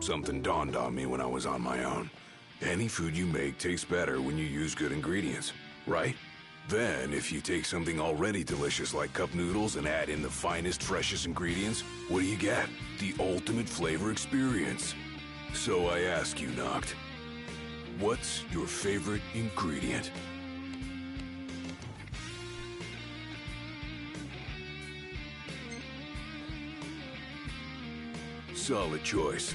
Something dawned on me when I was on my own. Any food you make tastes better when you use good ingredients, right? Then, if you take something already delicious like cup noodles and add in the finest, freshest ingredients, what do you get? The ultimate flavor experience. So I ask you, Noct, what's your favorite ingredient? Solid choice.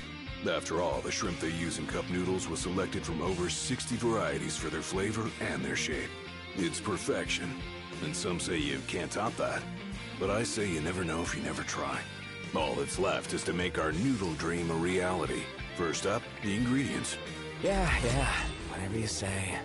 After all, the shrimp they use in cup noodles was selected from over 60 varieties for their flavor and their shape. It's perfection, and some say you can't top that. But I say you never know if you never try. All that's left is to make our noodle dream a reality. First up, the ingredients. Yeah, whatever you say.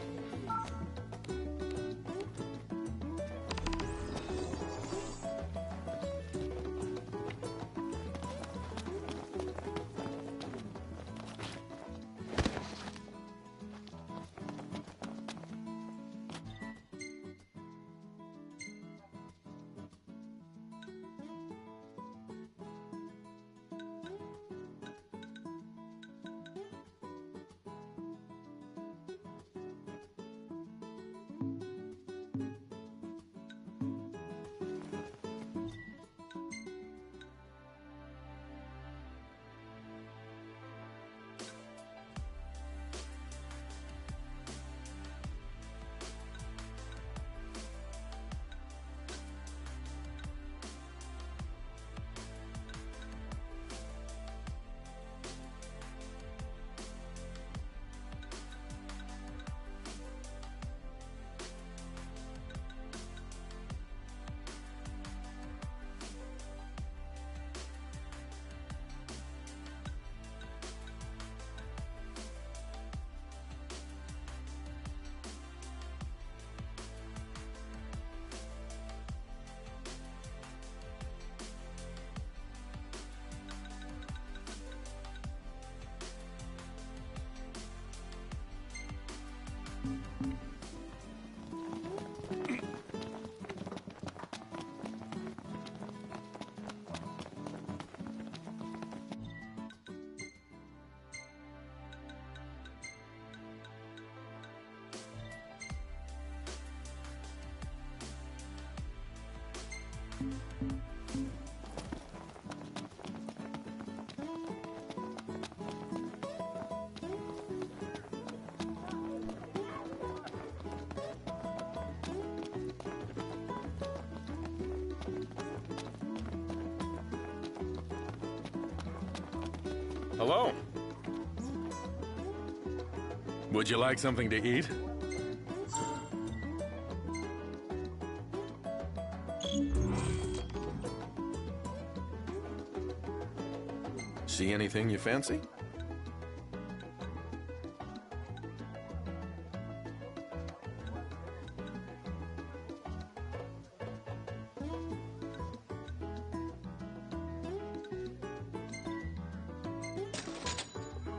Hello. Would you like something to eat? See anything you fancy?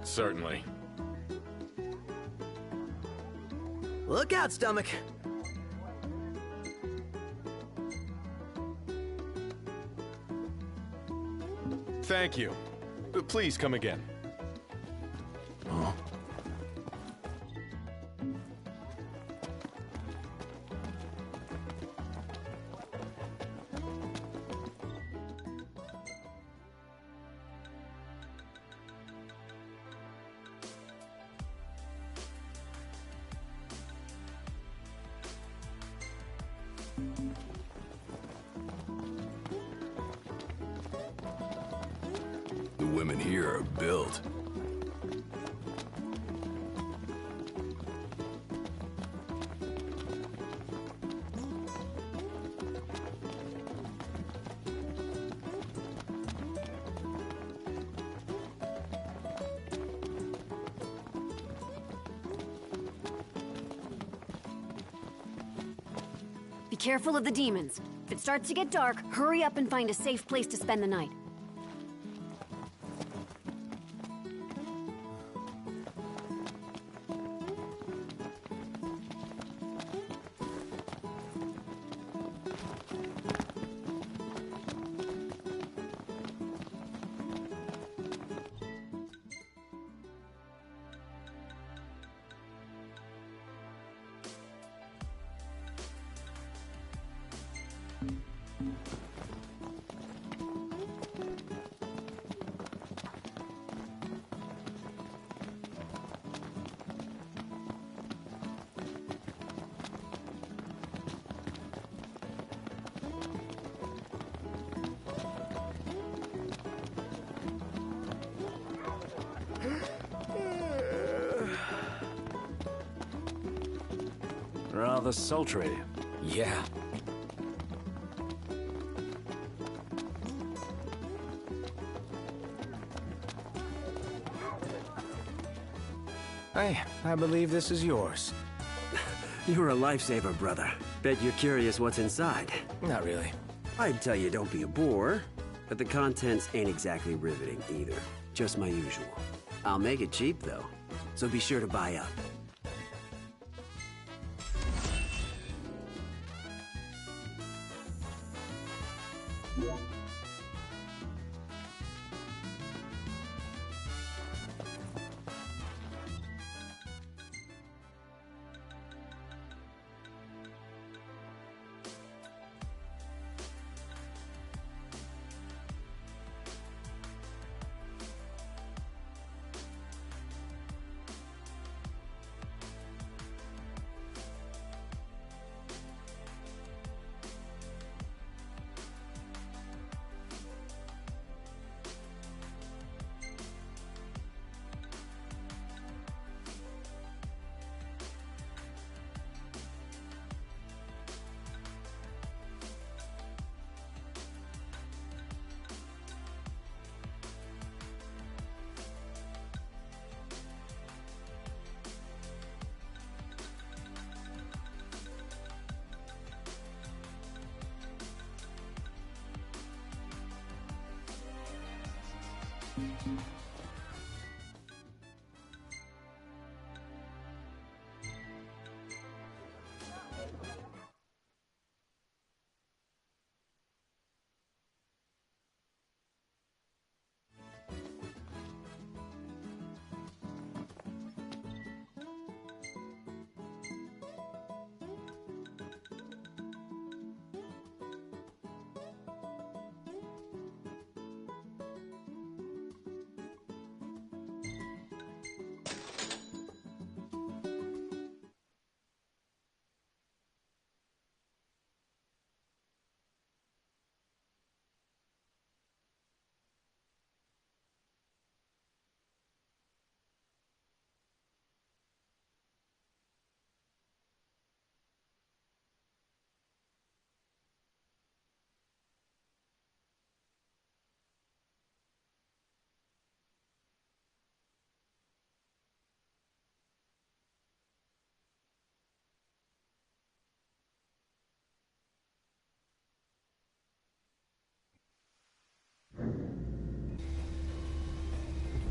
Certainly. Look out, stomach! Thank you. Please come again. Huh? The women here are built. Be careful of the demons. If it starts to get dark, hurry up and find a safe place to spend the night. Rather sultry. Yeah. I believe this is yours. You're a lifesaver, brother. Bet you're curious what's inside. Not really. I'd tell you don't be a bore, but the contents ain't exactly riveting either. Just my usual. I'll make it cheap, though, so be sure to buy up.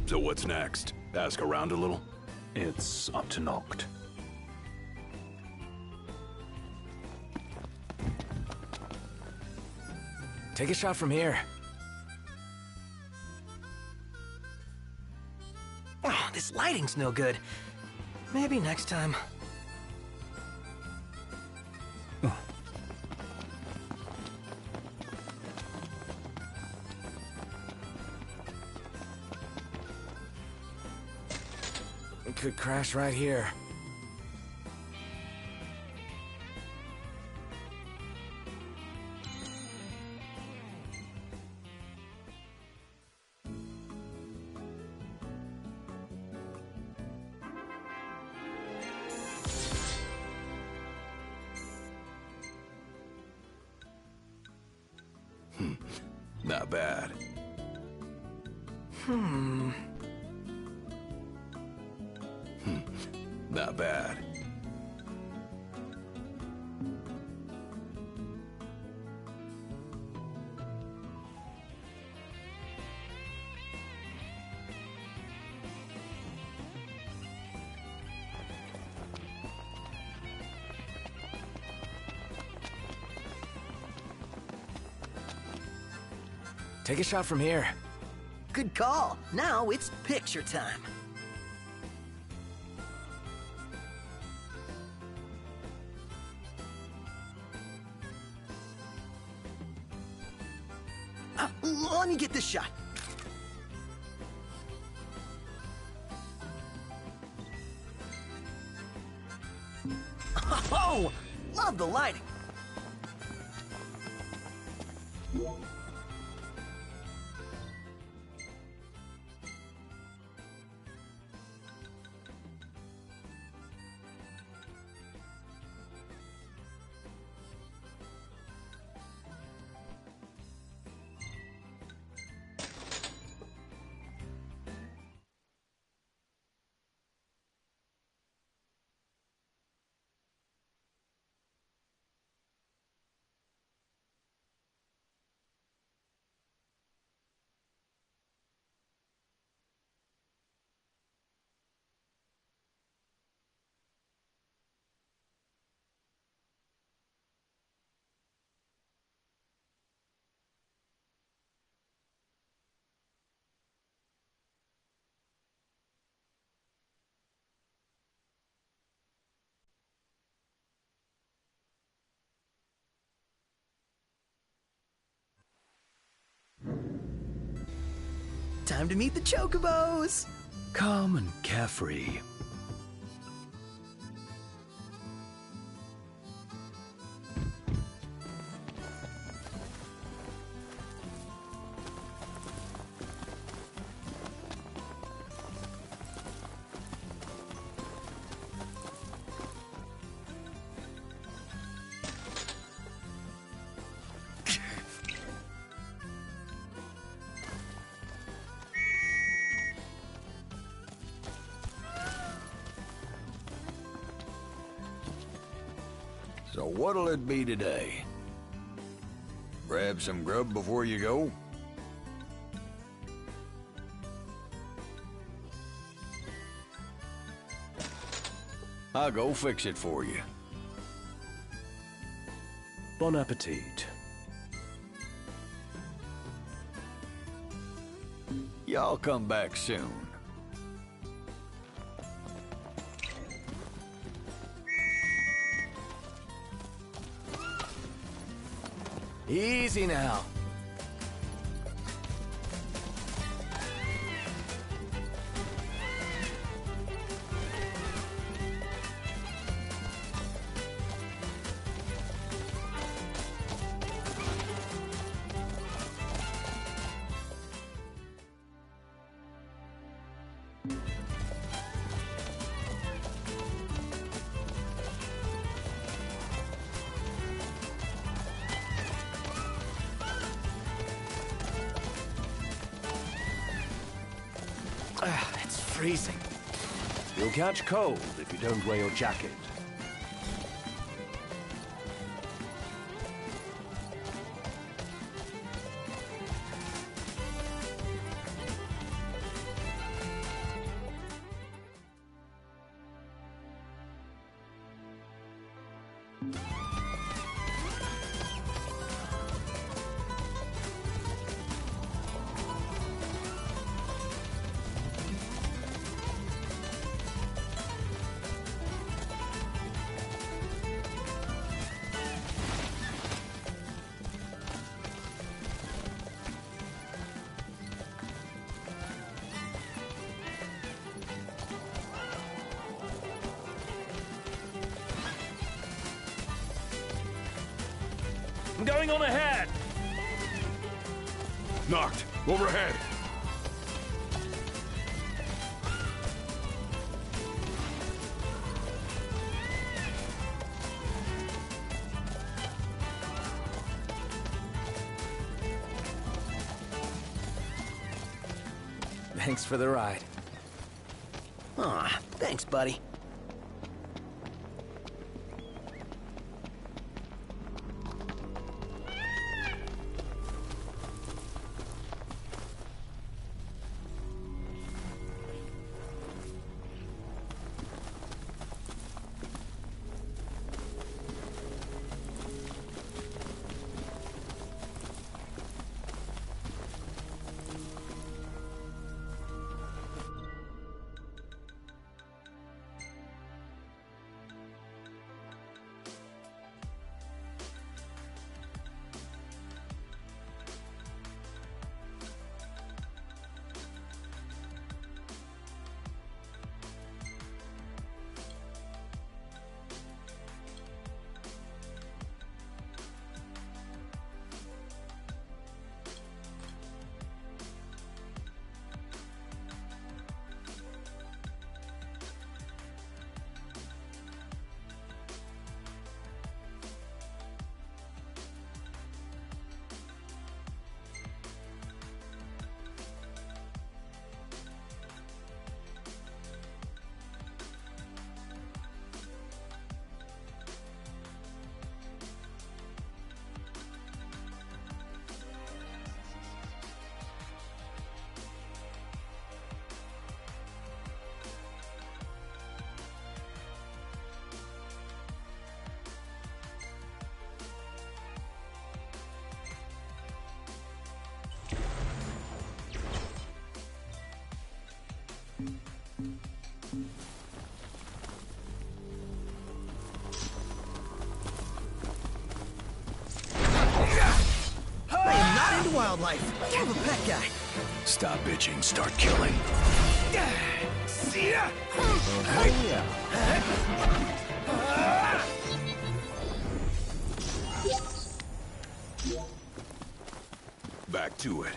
So what's next? Ask around a little? It's up to Noct. Take a shot from here. Oh, this lighting's no good. Maybe next time. It could crash right here. Not bad. Not bad. Take a shot from here. Good call. Now it's picture time. Let me get this shot. Oh, love the lighting. Time to meet the Chocobos! Calm and carefree. So what'll it be today? Grab some grub before you go? I'll go fix it for you. Bon appetit. Y'all come back soon. Easy now. It's freezing. You'll catch cold if you don't wear your jacket. I'm going on ahead! Knocked. Overhead. Thanks for the ride. Aw, thanks, buddy. wildlife. I'm a pet guy. Stop bitching, start killing. See ya! Back to it.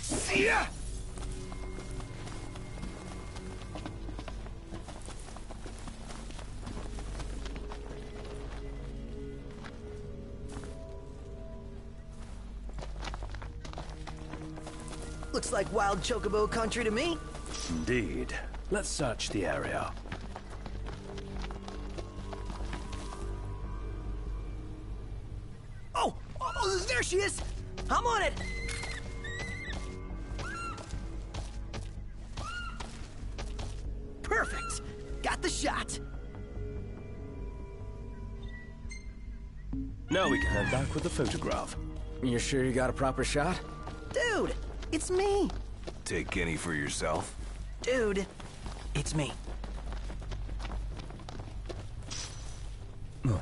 See ya! Looks like wild chocobo country to me. Indeed. Let's search the area. Oh, there she is! I'm on it! Perfect! Got the shot! Now we can head back with the photograph. You sure you got a proper shot? Dude, it's me! Take Kenny for yourself. Dude, it's me. Huh.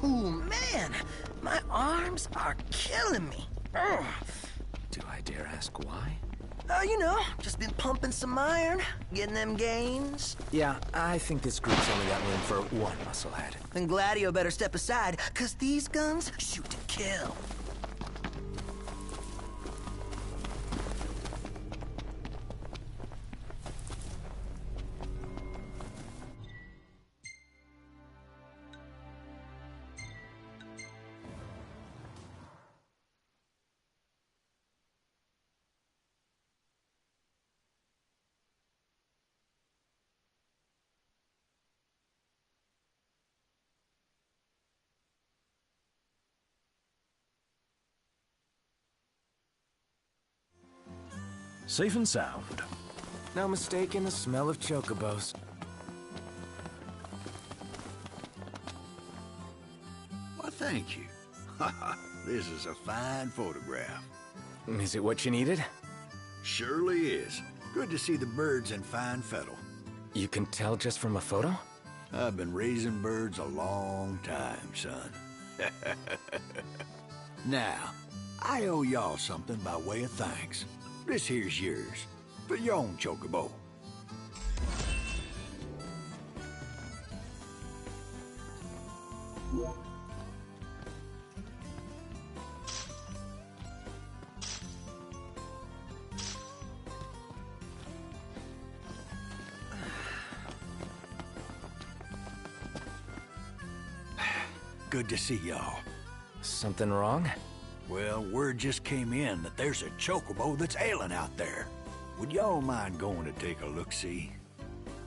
Ooh, man! My arms are killing me. Ugh. Do I dare ask why? You know, just been pumping some iron, getting them gains. Yeah, I think this group's only got room for one musclehead. Then Gladio better step aside, cause these guns shoot to kill. Safe and sound. No mistaking the smell of chocobos. thank you. This is a fine photograph. Is it what you needed? Surely is. Good to see the birds in fine fettle. You can tell just from a photo? I've been raising birds a long time, son. Now, I owe y'all something by way of thanks. This here's yours, for your own chocobo. Good to see y'all. Something wrong? Well, word just came in that there's a chocobo that's ailing out there. Would y'all mind going to take a look-see?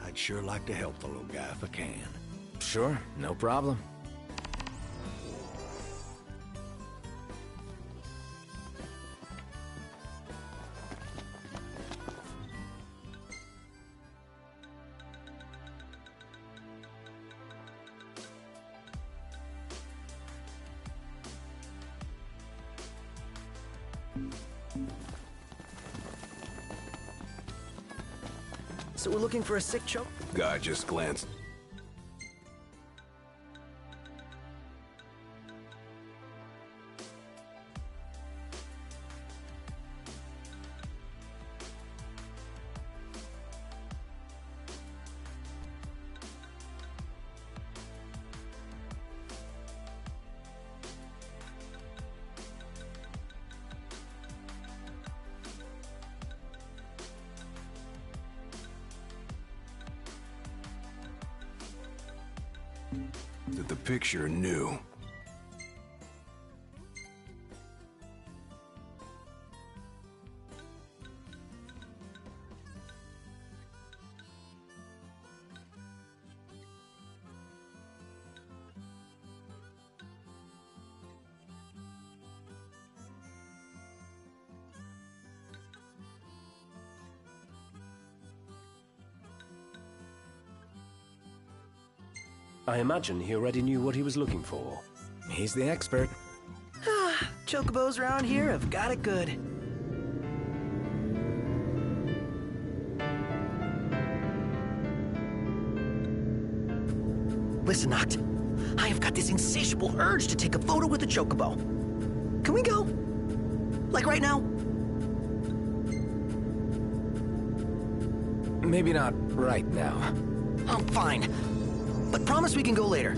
I'd sure like to help the little guy if I can. Sure, no problem. So we're looking for a sick choke? Guy just glanced. That the picture knew. I imagine he already knew what he was looking for. He's the expert. Chocobos around here have got it good. Listen, Noct. I have got this insatiable urge to take a photo with a chocobo. Can we go? Like right now? Maybe not right now. I'm fine. But promise we can go later.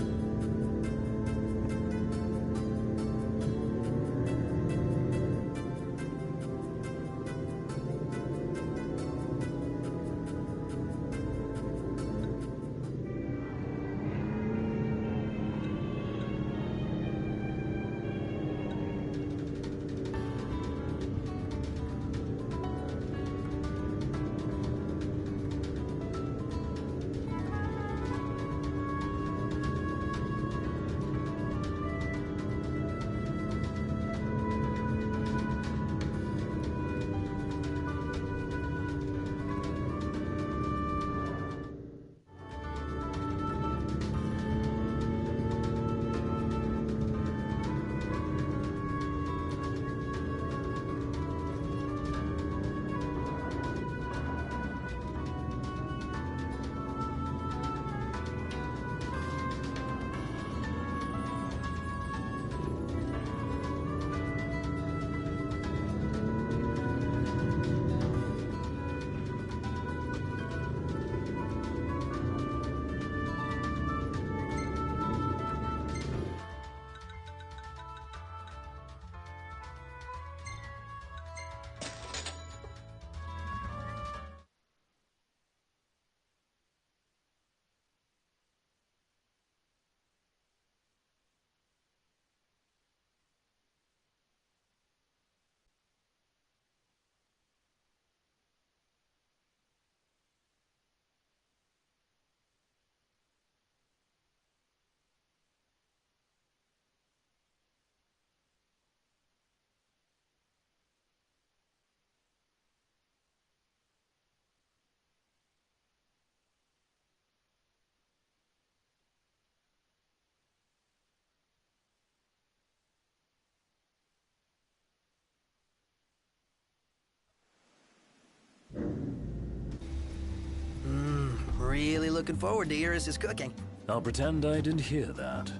looking forward to Iris' cooking. I'll pretend I didn't hear that.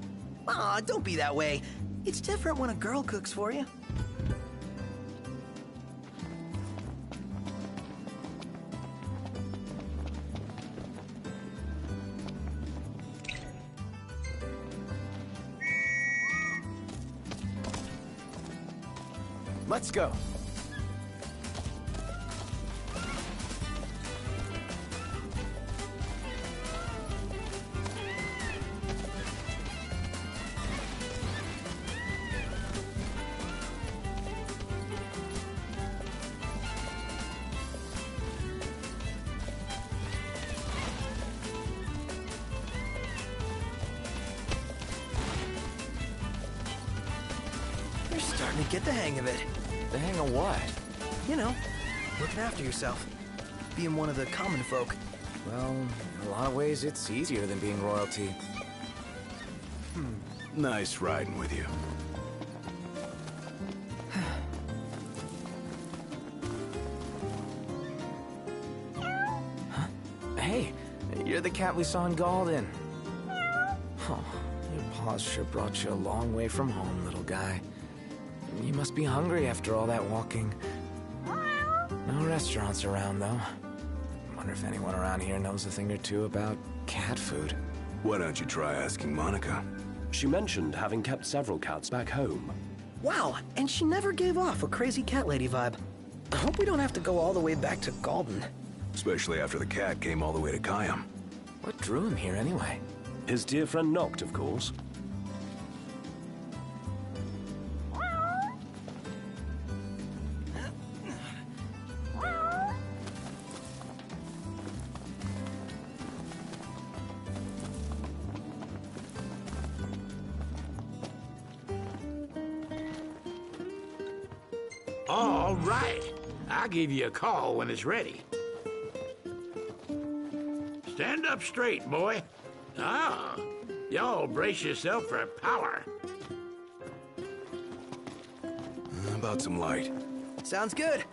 Aw, don't be that way. It's different when a girl cooks for you. Let's go. You're starting to get the hang of it. The hang of what? You know, looking after yourself. Being one of the common folk. Well, in a lot of ways, it's easier than being royalty. Nice riding with you. Hey, you're the cat we saw in Galden. Oh, your paws sure brought you a long way from home, little guy. You must be hungry after all that walking. No restaurants around, though. Wonder if anyone around here knows a thing or two about cat food. Why don't you try asking Monica? She mentioned having kept several cats back home. Wow, and she never gave off a crazy cat lady vibe. I hope we don't have to go all the way back to Galden. Especially after the cat came all the way to Kayam. What drew him here anyway? His dear friend Noct, of course. All right. I'll give you a call when it's ready. Stand up straight, boy. Ah, y'all brace yourself for power. How about some light? Sounds good.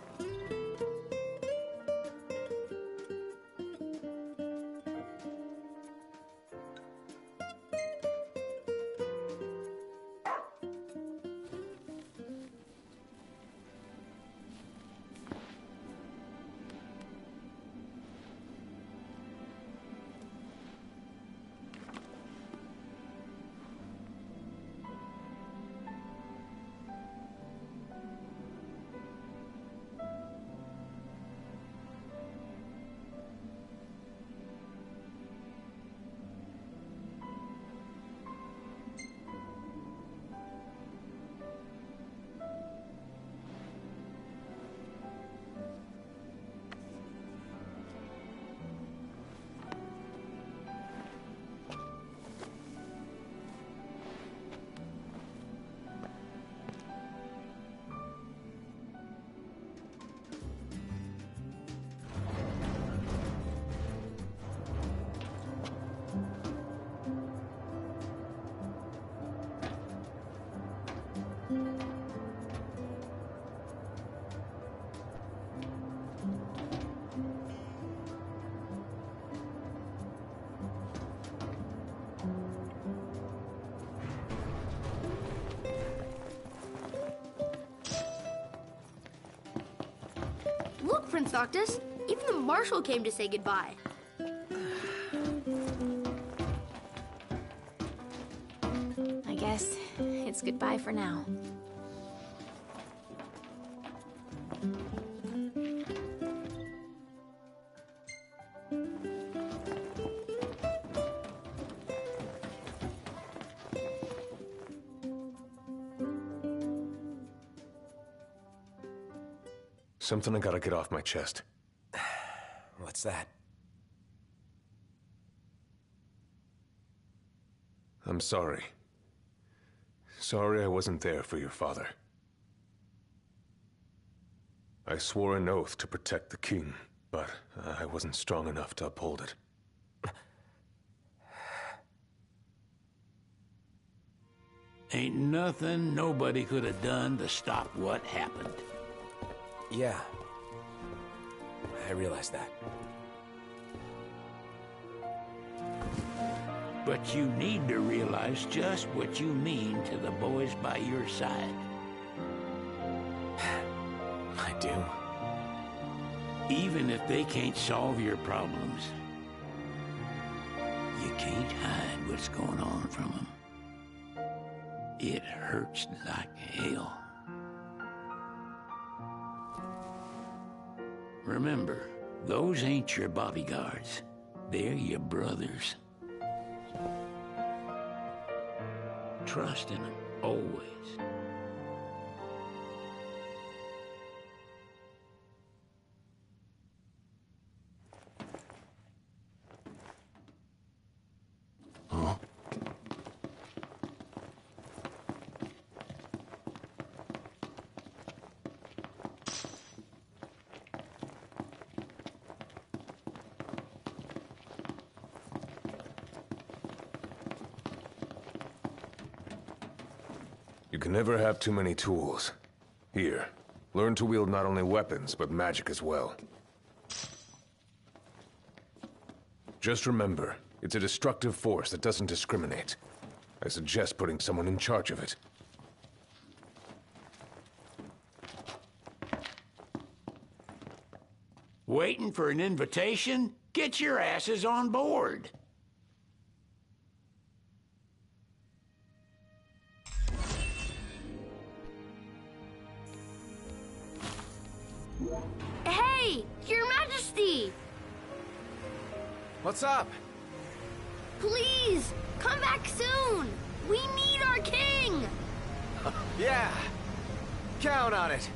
Look, Prince Noctis, even the Marshal came to say goodbye. I guess it's goodbye for now. Something I gotta get off my chest. What's that? I'm sorry. Sorry I wasn't there for your father. I swore an oath to protect the king, but I wasn't strong enough to uphold it. Ain't nothing nobody could have done to stop what happened. Yeah. I realize that. But you need to realize just what you mean to the boys by your side. I do. Even if they can't solve your problems, you can't hide what's going on from them. It hurts like hell. Remember, those ain't your bodyguards. They're your brothers. Trust in them, always. Huh? You can never have too many tools. Here, learn to wield not only weapons, but magic as well. Just remember, it's a destructive force that doesn't discriminate. I suggest putting someone in charge of it. Waiting for an invitation? Get your asses on board. Hey, Your Majesty! What's up? Please, come back soon! We need our king! Yeah, count on it.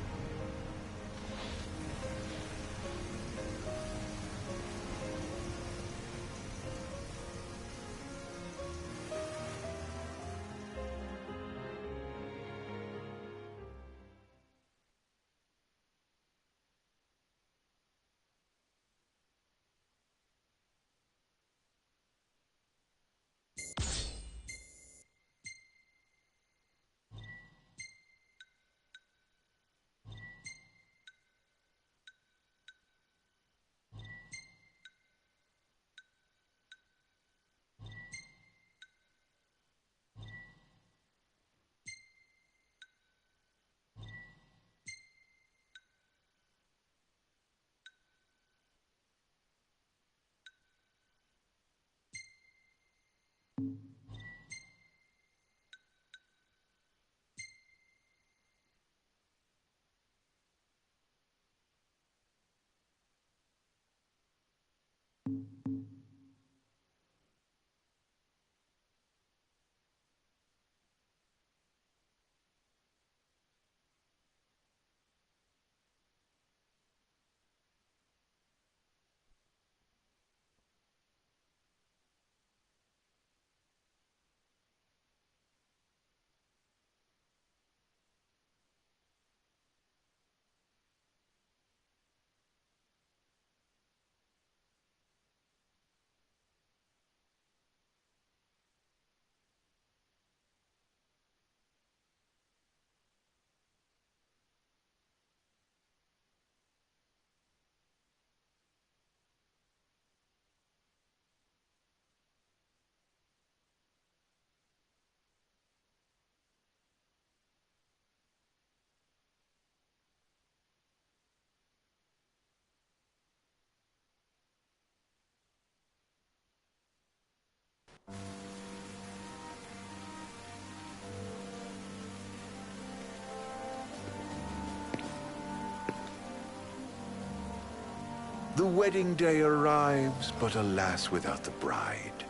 The wedding day arrives, but alas, without the bride.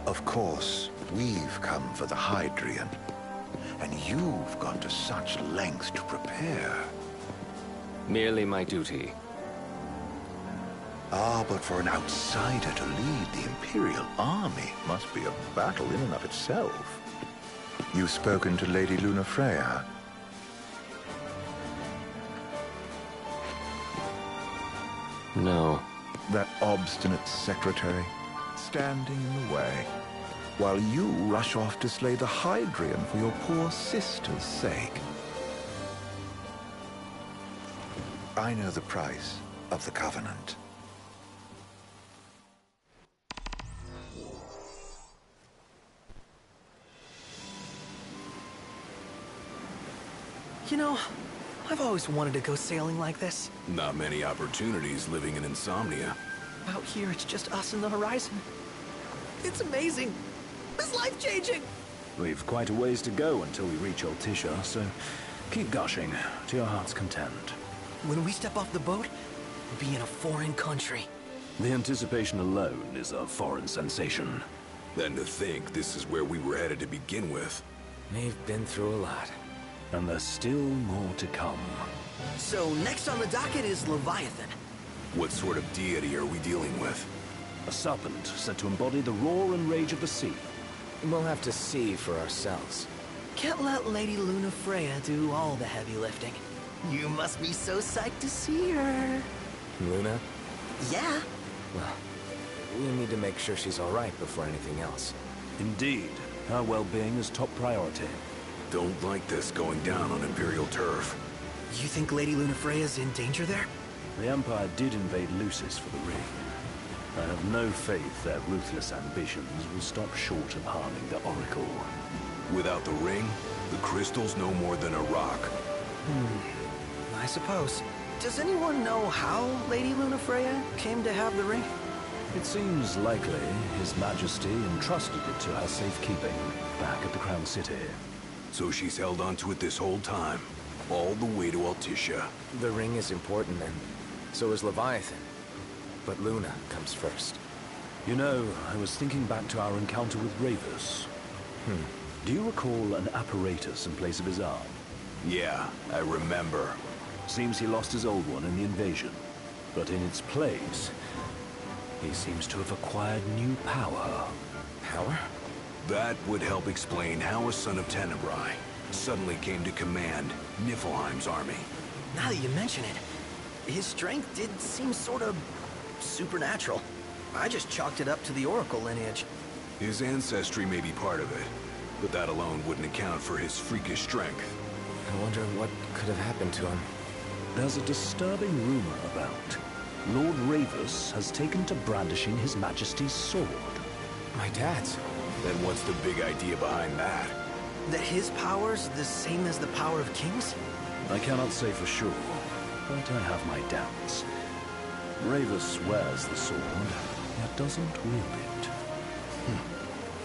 Of course, we've come for the Hydrian, and you've gone to such lengths to prepare. Merely my duty. Ah, but for an outsider to lead the Imperial army must be a battle in and of itself. You've spoken to Lady Lunafreya? No. That obstinate secretary, standing in the way, while you rush off to slay the Hydrian for your poor sister's sake. I know the price of the Covenant. You know, I've always wanted to go sailing like this. Not many opportunities living in Insomnia. Out here, it's just us and the horizon. It's amazing. It's life-changing. We've quite a ways to go until we reach Altissia, so keep gushing to your heart's content. When we step off the boat, we'll be in a foreign country. The anticipation alone is a foreign sensation. Then to think this is where we were headed to begin with. We've been through a lot. And there's still more to come. So next on the docket is Leviathan. What sort of deity are we dealing with? A serpent said to embody the roar and rage of the sea. We'll have to see for ourselves. Can't let Lady Lunafreya do all the heavy lifting. You must be so psyched to see her. Luna? Yeah. Well, we need to make sure she's all right before anything else. Indeed. Her well-being is top priority. Don't like this going down on Imperial turf. You think Lady Lunafreya's in danger there? The Empire did invade Lucis for the ring. I have no faith their ruthless ambitions will stop short of harming the Oracle. Without the ring, the crystal's no more than a rock. I suppose. Does anyone know how Lady Lunafreya came to have the ring? It seems likely His Majesty entrusted it to her safekeeping back at the Crown City. So she's held onto it this whole time, all the way to Altissia. The ring is important, and so is Leviathan. But Luna comes first. You know, I was thinking back to our encounter with Ravus. Do you recall an apparatus in place of his arm? Yeah, I remember. Seems he lost his old one in the invasion. But in its place, he seems to have acquired new power. Power? That would help explain how a son of Tenebrae suddenly came to command Niflheim's army. Now that you mention it, his strength did seem sort of supernatural. I just chalked it up to the Oracle lineage. His ancestry may be part of it, but that alone wouldn't account for his freakish strength. I wonder what could have happened to him. There's a disturbing rumor about Lord Ravus has taken to brandishing His Majesty's sword. My dad's. Then what's the big idea behind that? That his power's the same as the power of kings? I cannot say for sure, but I have my doubts. Ravus wears the sword, yet doesn't wield it.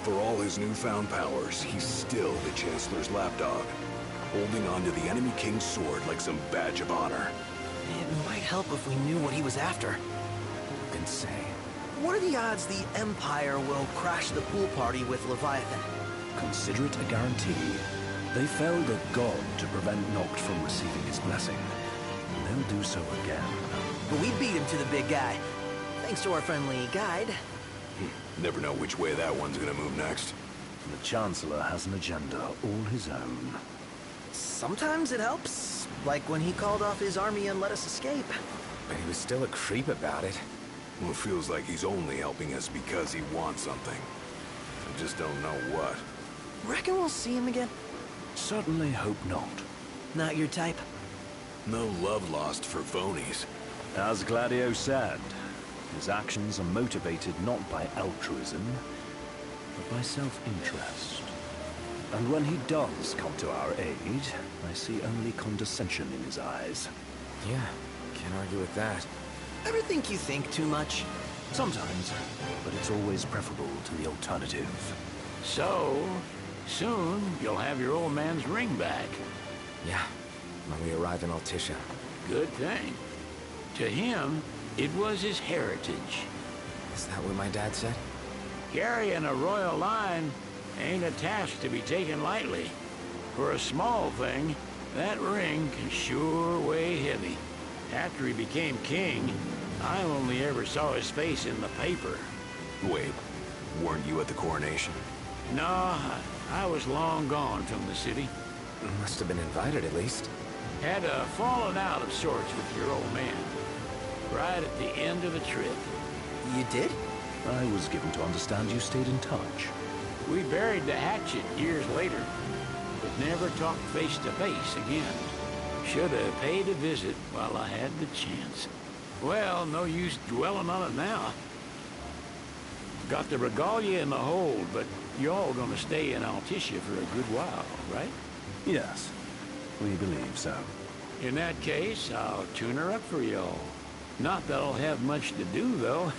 For all his newfound powers, he's still the Chancellor's lapdog, holding on to the enemy king's sword like some badge of honor. It might help if we knew what he was after. Who can say? What are the odds the Empire will crash the pool party with Leviathan? Consider it a guarantee. They failed a god to prevent Noct from receiving his blessing. And they'll do so again. But we beat him to the big guy, thanks to our friendly guide. Never know which way that one's gonna move next. The Chancellor has an agenda all his own. Sometimes it helps, like when he called off his army and let us escape. But he was still a creep about it. Well, it feels like he's only helping us because he wants something. I just don't know what. Reckon we'll see him again? Certainly hope not. Not your type? No love lost for phonies. As Gladio said, his actions are motivated not by altruism, but by self-interest. And when he does come to our aid, I see only condescension in his eyes. Yeah, can't argue with that. Ever think you think too much? Sometimes, but it's always preferable to the alternative. So, soon you'll have your old man's ring back. Yeah, when we arrive in Altissia. Good thing. To him, it was his heritage. Is that what my dad said? Carrying a royal line ain't a task to be taken lightly. For a small thing, that ring can sure weigh heavy. After he became king, I only ever saw his face in the paper. Wait, weren't you at the coronation? No, I was long gone from the city. Must have been invited at least. Had a falling out of sorts with your old man. Right at the end of the trip. You did? I was given to understand you stayed in touch. We buried the hatchet years later, but never talked face to face again. Should have paid a visit while I had the chance. Well, no use dwelling on it now. Got the regalia in the hold, but you're all gonna stay in Altissia for a good while, right? Yes. We believe so. In that case, I'll tune her up for y'all. Not that I'll have much to do, though.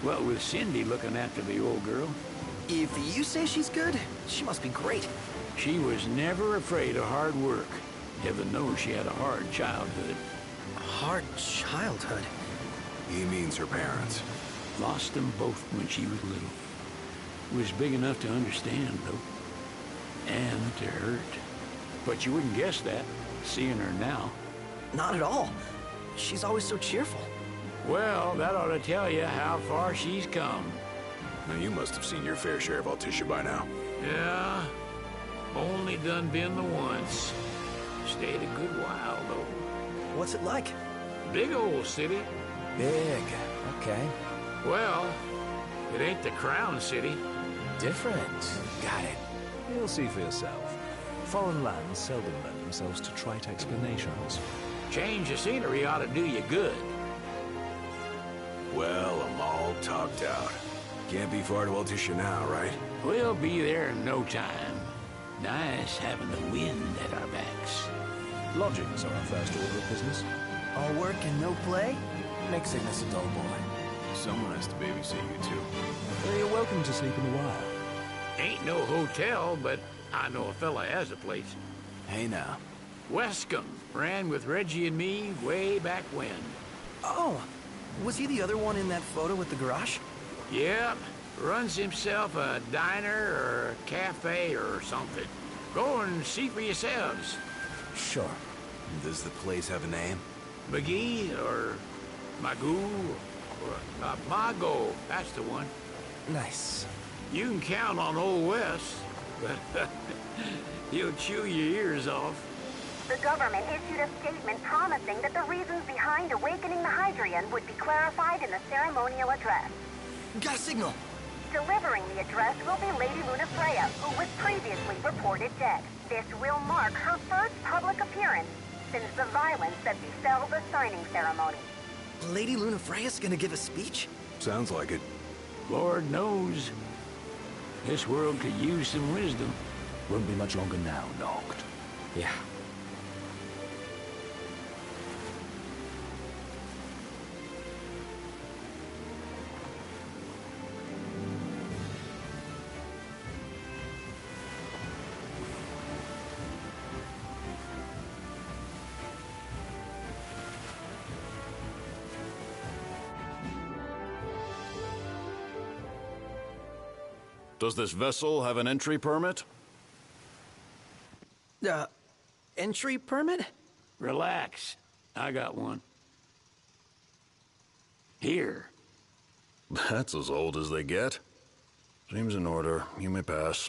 What with Cindy looking after the old girl. If you say she's good, she must be great. She was never afraid of hard work. Heaven knows she had a hard childhood. Hard childhood? He means her parents. Lost them both when she was little. Was big enough to understand, though. And to hurt. But you wouldn't guess that, seeing her now. Not at all. She's always so cheerful. Well, that ought to tell you how far she's come. Now, you must have seen your fair share of Altissia by now. Yeah, only done been the once. Stayed a good while, though. What's it like? Big old city. Big, okay. Well, it ain't the Crown City. Different. Got it. You'll see for yourself. Foreign lands seldom lend themselves to trite explanations. Change of scenery ought to do you good. Well, I'm all talked out. Can't be far to Altissia now, right? We'll be there in no time. Nice having the wind at our backs. Lodgings are our first order of business. All work and no play? Make Cygnus a dull boy. Someone has to babysit you, too. You're welcome to sleep in the wire. Ain't no hotel, but I know a fella has a place. Hey now. Wescombe ran with Reggie and me way back when. Oh, was he the other one in that photo with the garage? Yep, runs himself a diner or a cafe or something. Go and see for yourselves. Sure. Does the place have a name? McGee or Magoo or Mago, that's the one. Nice. You can count on Old West, but he'll chew your ears off. The government issued a statement promising that the reasons behind awakening the Hydrian would be clarified in the ceremonial address. Got a signal. Delivering the address will be Lady Lunafreya, who was previously reported dead. This will mark her first public appearance since the violence that befell the signing ceremony. Lady Lunafreya's gonna give a speech? Sounds like it. Lord knows. This world could use some wisdom. Won't be much longer now, Noct. Yeah. Does this vessel have an entry permit? Entry permit? Relax. I got one. Here. That's as old as they get. Seems in order. You may pass.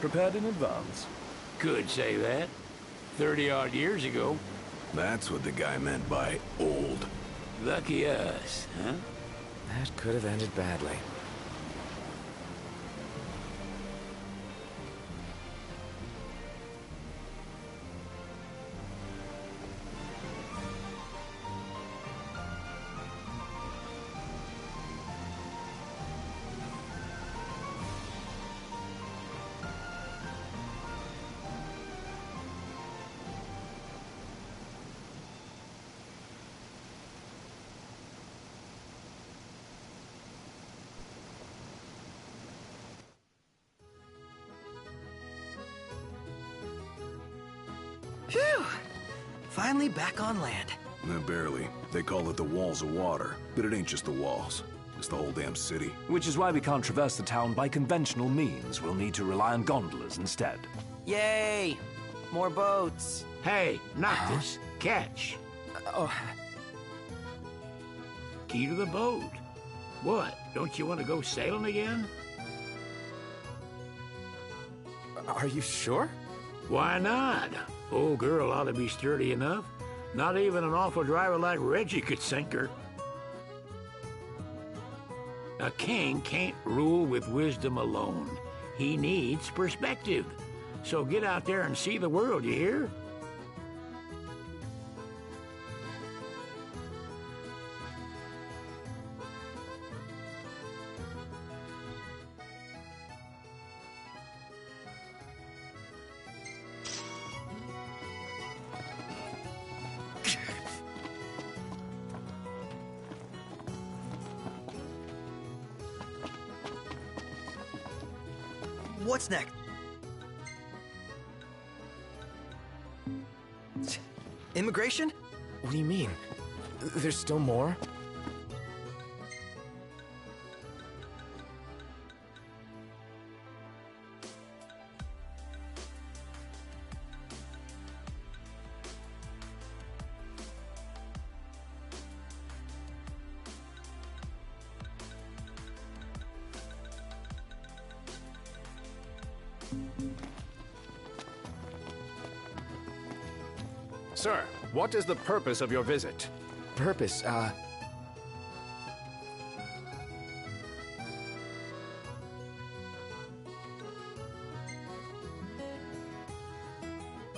Prepared in advance? Could say that. 30-odd years ago. That's what the guy meant by old. Lucky us, huh? That could have ended badly. Phew! Finally back on land. Barely. They call it the Walls of Water, but it ain't just the walls. It's the whole damn city. Which is why we can't traverse the town by conventional means. We'll need to rely on gondolas instead. Yay! More boats. Hey, Noctis, catch. Oh. Key to the boat. What? Don't you want to go sailing again? Are you sure? Why not? Old girl ought to be sturdy enough. Not even an awful driver like Reggie could sink her. A king can't rule with wisdom alone. He needs perspective. So get out there and see the world, you hear? What's next? Immigration? What do you mean? There's still more? Sir, what is the purpose of your visit? Purpose,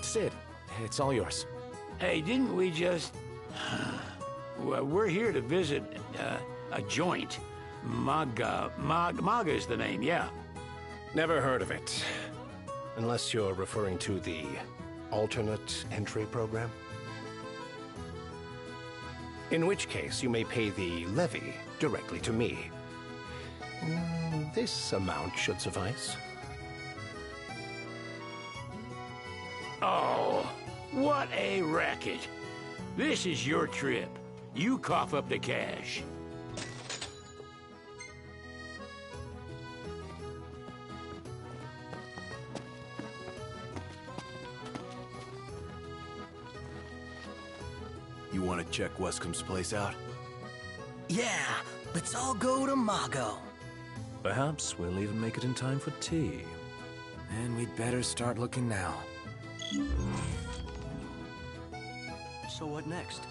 Sid, it's all yours. Hey, didn't we just... Well, we're here to visit a joint. Maga is the name, yeah. Never heard of it. Unless you're referring to the alternate entry program? In which case, you may pay the levy directly to me. This amount should suffice. Oh, what a racket. This is your trip. You cough up the cash. You want to check Wescom's place out? Yeah, let's all go to Mago. Perhaps we'll even make it in time for tea. And we'd better start looking now. So what next?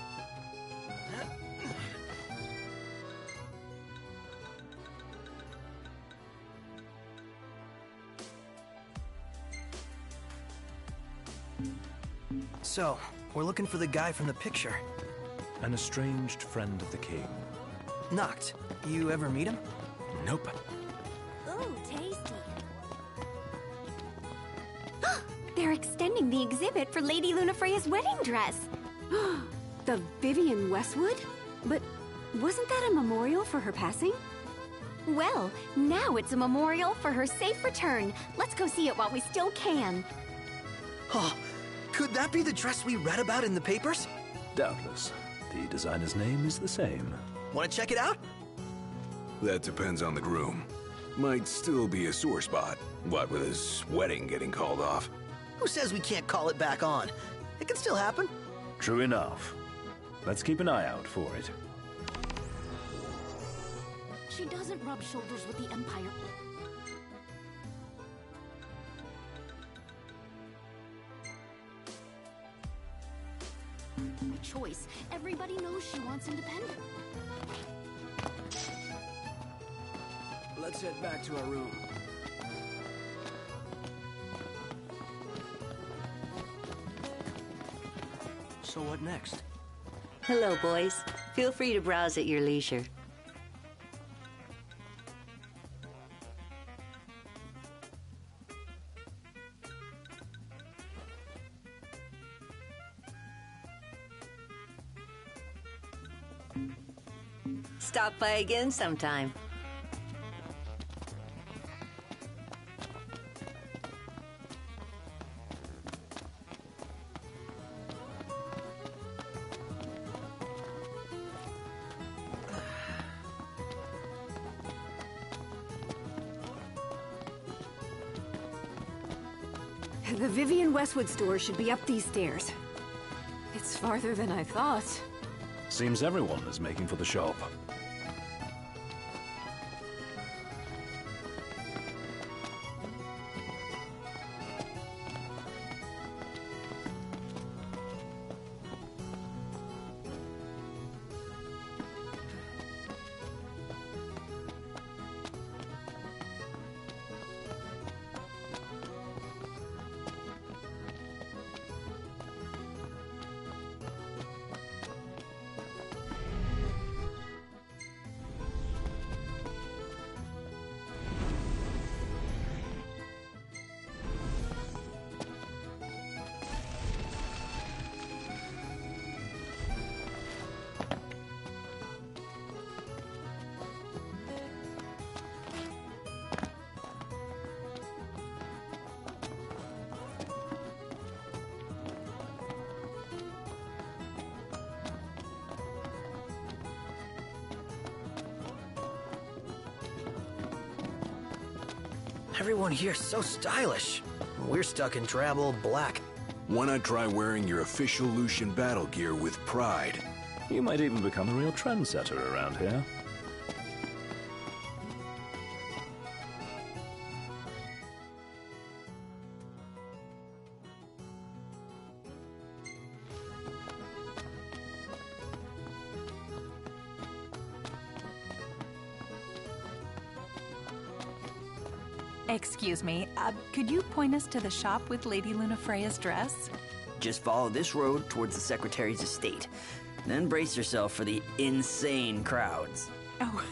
So, we're looking for the guy from the picture. An estranged friend of the king. Noct, you ever meet him? Nope. Ooh, tasty. They're extending the exhibit for Lady Lunafreya's wedding dress. The Vivian Westwood? But wasn't that a memorial for her passing? Well, now it's a memorial for her safe return. Let's go see it while we still can. Oh, could that be the dress we read about in the papers? Doubtless. The designer's name is the same. Want to check it out? That depends on the groom. Might still be a sore spot. What with his wedding getting called off? Who says we can't call it back on? It can still happen. True enough. Let's keep an eye out for it. She doesn't rub shoulders with the Empire. By choice, everybody knows she wants independence. Let's head back to our room. So what next? Hello, boys. Feel free to browse at your leisure. Stop by again sometime. The Vivian Westwood store should be up these stairs. It's farther than I thought. Seems everyone is making for the shop. Everyone here's so stylish. We're stuck in drab old black. Why not try wearing your official Lucian battle gear with pride? You might even become a real trendsetter around here. Excuse me, could you point us to the shop with Lady Lunafreya's dress? Just follow this road towards the Secretary's estate. Then brace yourself for the insane crowds. Oh,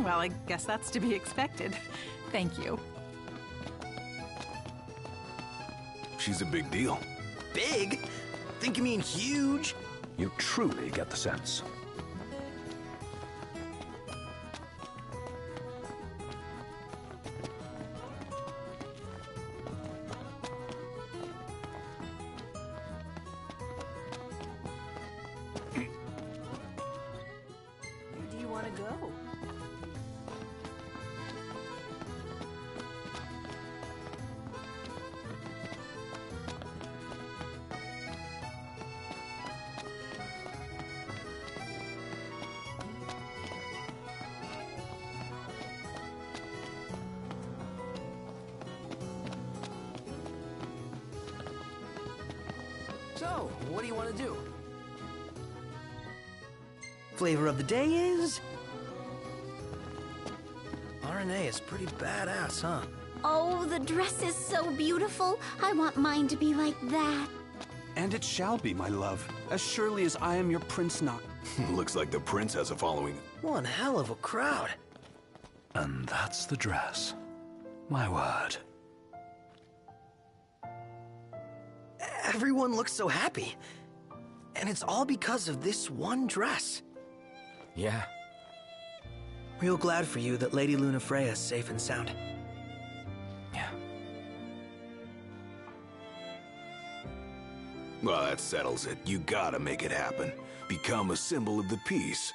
well, I guess that's to be expected. Thank you. She's a big deal. Big? Think you mean huge? You truly get the sense. Where do you want to go? So, what do you want to do? Flavor of the day is... RNA is pretty badass, huh? Oh, the dress is so beautiful. I want mine to be like that. And it shall be, my love, as surely as I am your Prince Noct. Looks like the prince has a following. One hell of a crowd. And that's the dress. My word. Everyone looks so happy. And it's all because of this one dress. Yeah. Real glad for you that Lady Lunafreya's safe and sound. Yeah. Well, that settles it. You gotta make it happen. Become a symbol of the peace.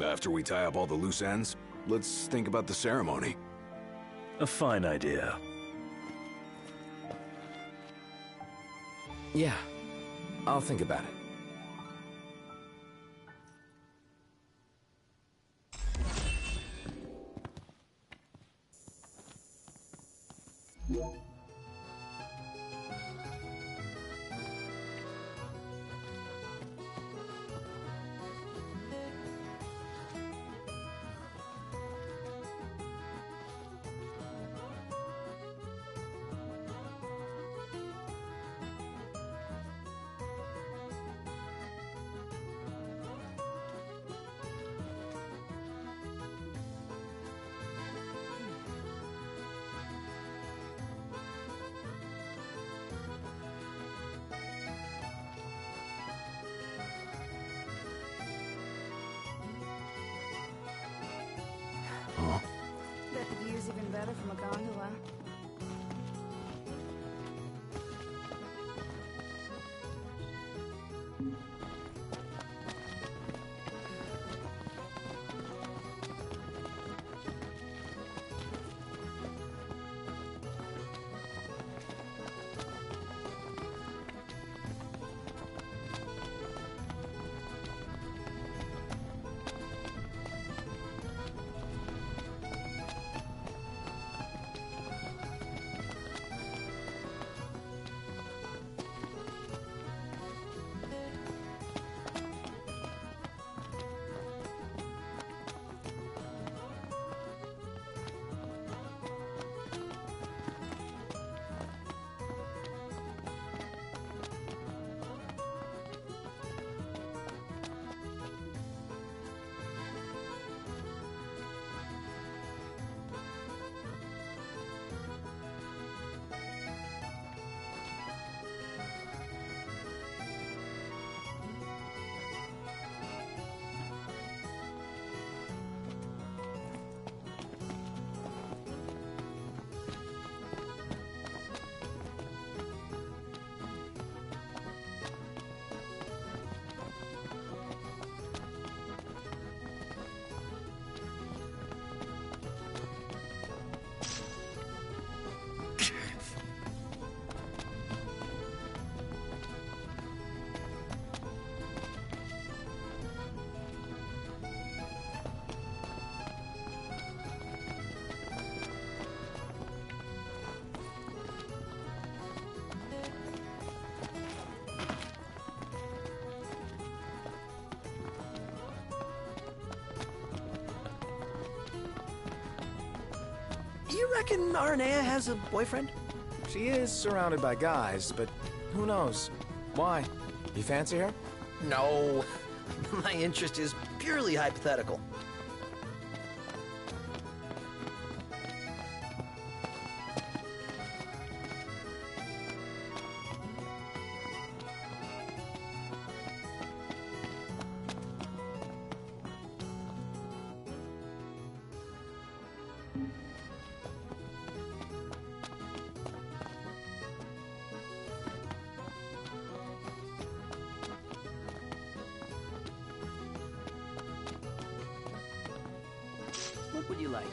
After we tie up all the loose ends, let's think about the ceremony. A fine idea. Yeah. I'll think about it. Bet the view's even better from a gondola. you reckon Aranea has a boyfriend? She is surrounded by guys, but who knows? Why? You fancy her? No. My interest is purely hypothetical. What would you like?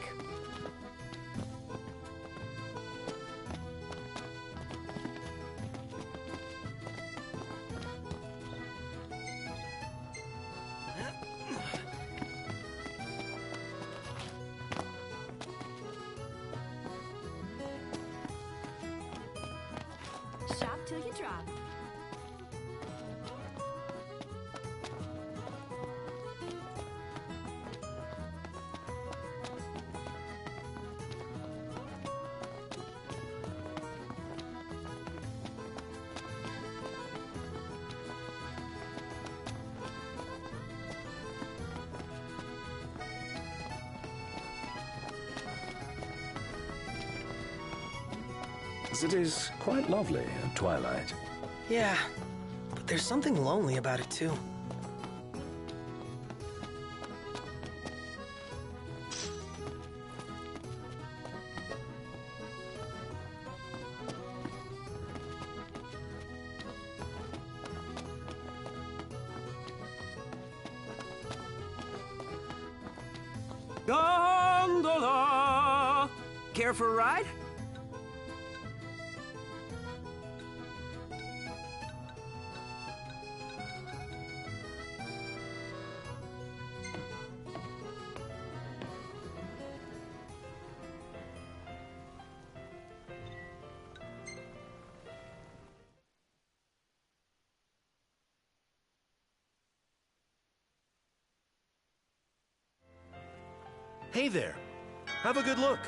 Shop till you drop. The city's quite lovely at twilight. Yeah, but there's something lonely about it too. Gondola! Care for a ride? Hey there. Have a good look.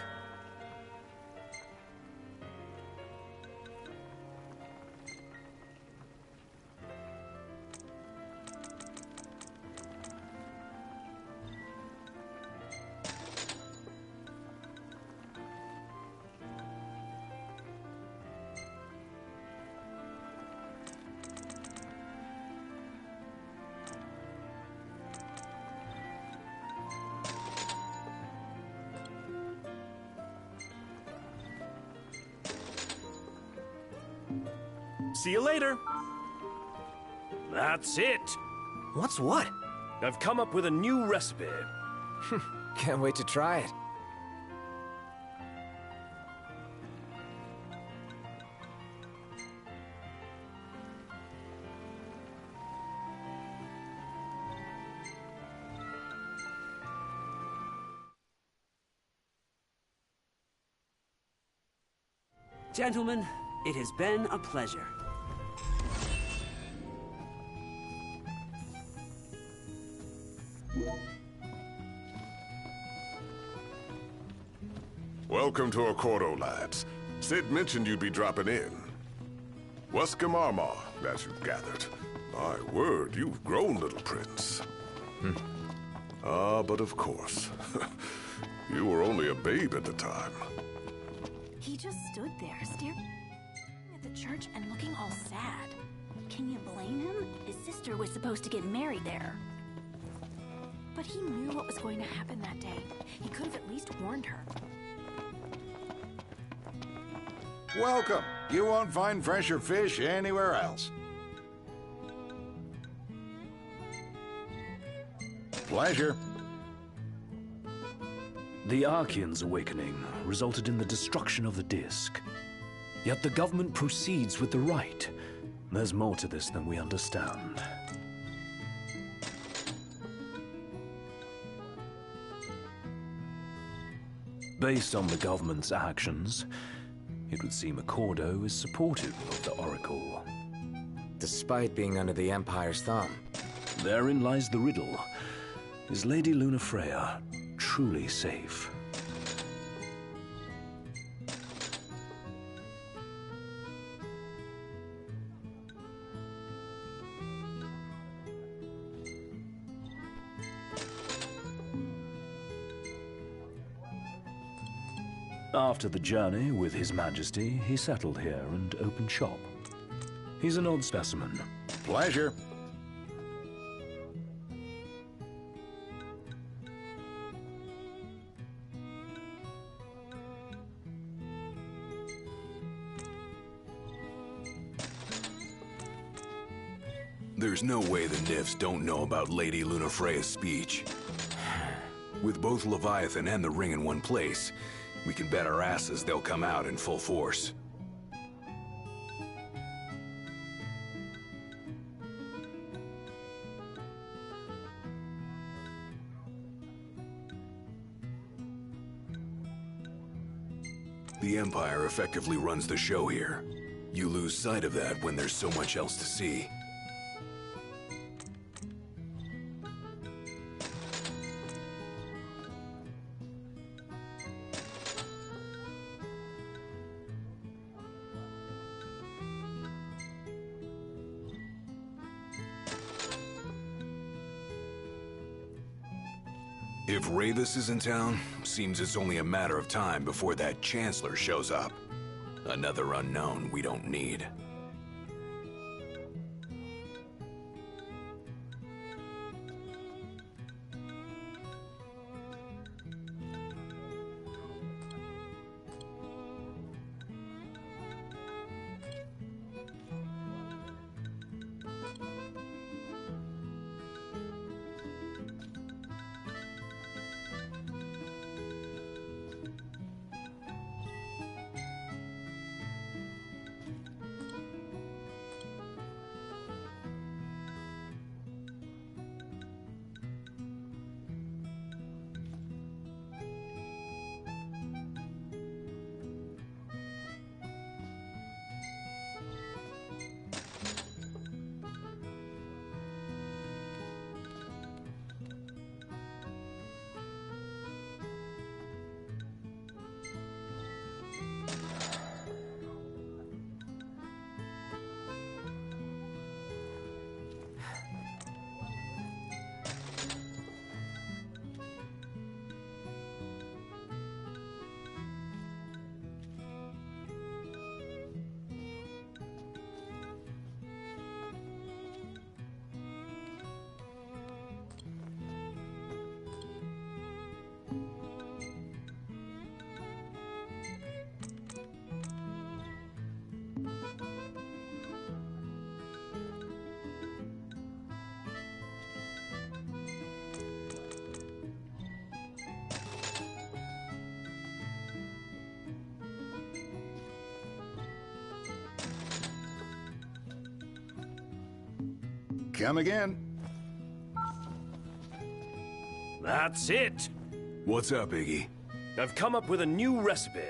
See you later. That's it. What's what? I've come up with a new recipe. Can't wait to try it. Gentlemen, it has been a pleasure. Welcome to Accordo, lads. Sid mentioned you'd be dropping in. Wescam Armor, as you've gathered. My word, you've grown, little prince. But of course. You were only a babe at the time. He just stood there, staring at the church and looking all sad. Can you blame him? His sister was supposed to get married there. But he knew what was going to happen that day. He could have at least warned her. Welcome. You won't find fresher fish anywhere else. Pleasure. The Archean's awakening resulted in the destruction of the Disk. Yet the government proceeds with the rite. There's more to this than we understand. Based on the government's actions, it would seem Accordo is supportive of the Oracle. Despite being under the Empire's thumb. Therein lies the riddle. Is Lady Lunafreya truly safe? After the journey with His Majesty, he settled here and opened shop. He's an odd specimen. Pleasure. There's no way the Nifs don't know about Lady Lunafreya's speech. With both Leviathan and the Ring in one place, we can bet our asses they'll come out in full force. The Empire effectively runs the show here. You lose sight of that when there's so much else to see. If Ravus is in town, seems it's only a matter of time before that Chancellor shows up. Another unknown we don't need. Come again. That's it! What's up, Iggy? I've come up with a new recipe.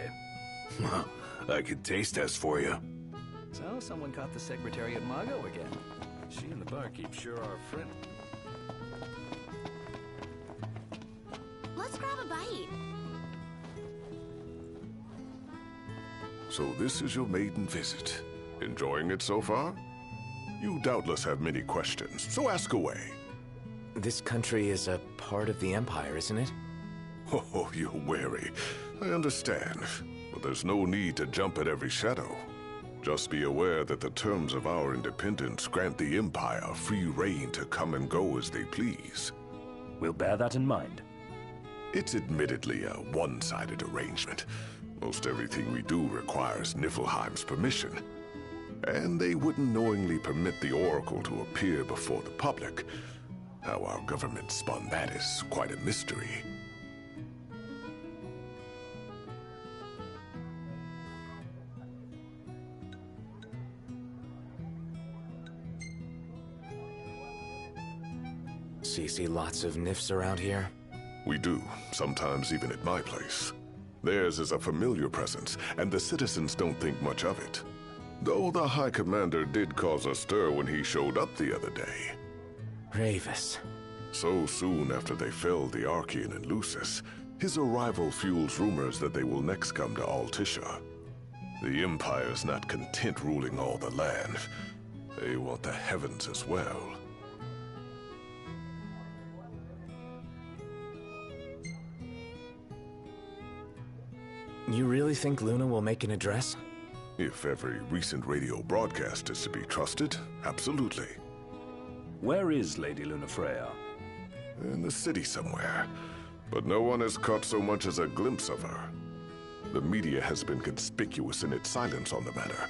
I could taste test for you. So, someone caught the secretary at Mago again. She and the barkeep sure are friendly. Let's grab a bite. So this is your maiden visit. Enjoying it so far? You doubtless have many questions, so ask away. This country is a part of the Empire, isn't it? Oh, you're wary. I understand. But there's no need to jump at every shadow. Just be aware that the terms of our independence grant the Empire free reign to come and go as they please. We'll bear that in mind. It's admittedly a one-sided arrangement. Most everything we do requires Niflheim's permission. And they wouldn't knowingly permit the Oracle to appear before the public. How our government spun that is quite a mystery. So you see lots of Nifs around here? We do, sometimes even at my place. Theirs is a familiar presence, and the citizens don't think much of it. Though the High Commander did cause a stir when he showed up the other day. Ravus. So soon after they felled the Archean and Lucis, his arrival fuels rumors that they will next come to Altissia. The Empire's not content ruling all the land. They want the heavens as well. You really think Luna will make an address? If every recent radio broadcast is to be trusted, absolutely. Where is Lady Lunafreya? In the city somewhere. But no one has caught so much as a glimpse of her. The media has been conspicuous in its silence on the matter,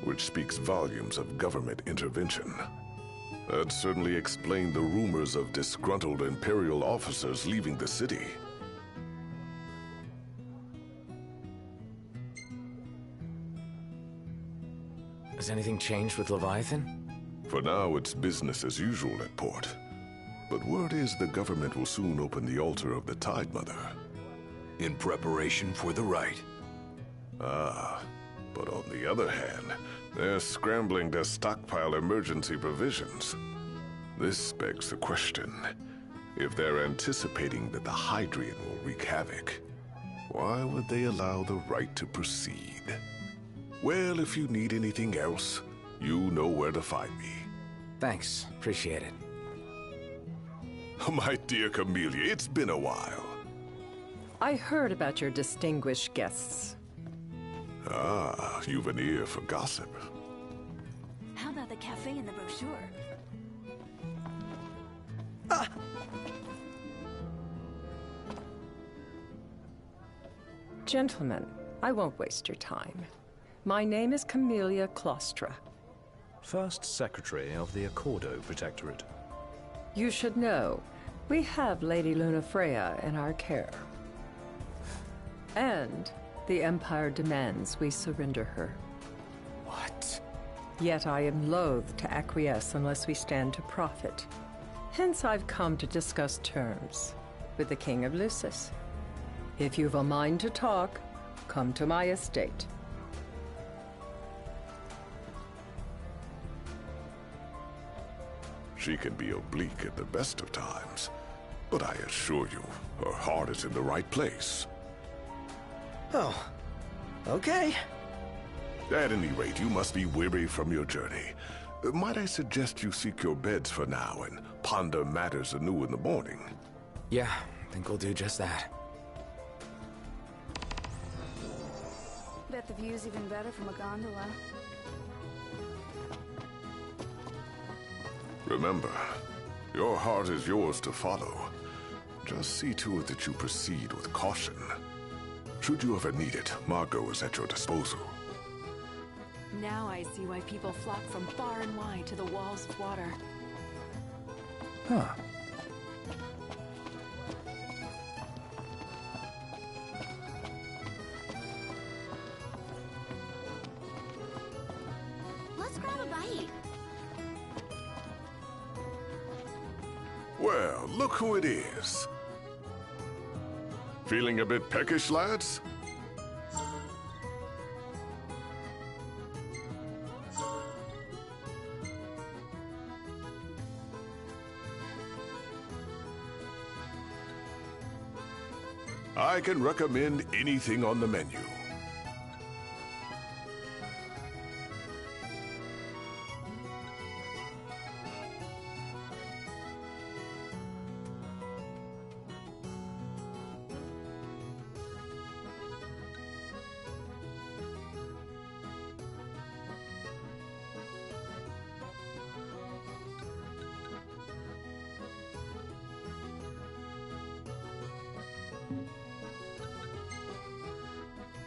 which speaks volumes of government intervention. That certainly explained the rumors of disgruntled Imperial officers leaving the city. Has anything changed with Leviathan? For now, it's business as usual at port. But word is the government will soon open the altar of the Tide Mother. In preparation for the rite. Ah, but on the other hand, they're scrambling to stockpile emergency provisions. This begs the question, if they're anticipating that the Hydrian will wreak havoc, why would they allow the rite to proceed? Well, if you need anything else, you know where to find me. Thanks, appreciate it. My dear Camellia, it's been a while. I heard about your distinguished guests. Ah, you've an ear for gossip. How about the cafe in the brochure? Gentlemen, I won't waste your time. My name is Camellia Claustra. First Secretary of the Accordo Protectorate. You should know, we have Lady Lunafreya in our care. And the Empire demands we surrender her. What? Yet I am loath to acquiesce unless we stand to profit. Hence I've come to discuss terms with the King of Lucis. If you've a mind to talk, come to my estate. She can be oblique at the best of times, but I assure you, her heart is in the right place. Oh, okay. At any rate, you must be weary from your journey. Might I suggest you seek your beds for now and ponder matters anew in the morning? Yeah, I think we'll do just that. Bet the view's even better from a gondola. Remember, your heart is yours to follow. Just see to it that you proceed with caution. Should you ever need it, Margot is at your disposal. Now I see why people flock from far and wide to the walls of water. Huh. Let's grab a bite. Well, look who it is. Feeling a bit peckish, lads? I can recommend anything on the menu.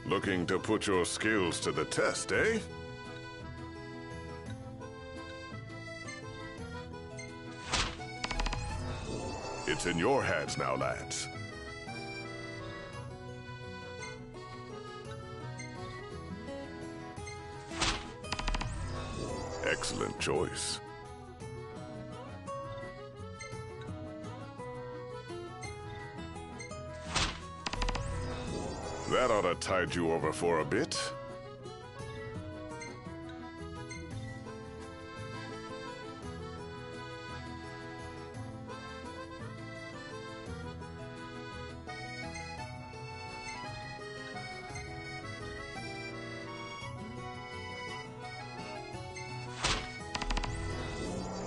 Looking to put your skills to the test, eh? It's in your hands now, lads. Excellent choice. That ought to tide you over for a bit.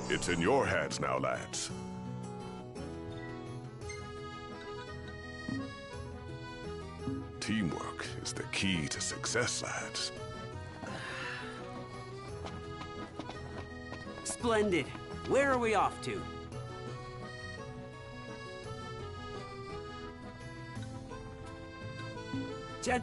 It's in your hands now, lads. Teamwork is That's the key to success, lads. Splendid. Where are we off to? Jed...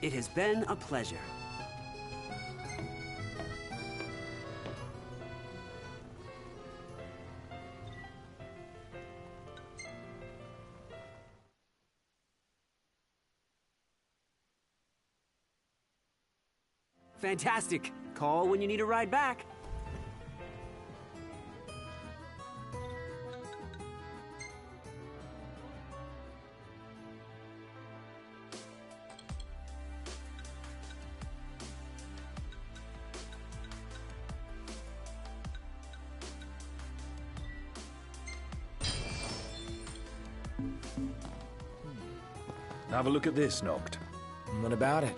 It has been a pleasure. Fantastic. Call when you need a ride back. Have a look at this, Noct. What about it?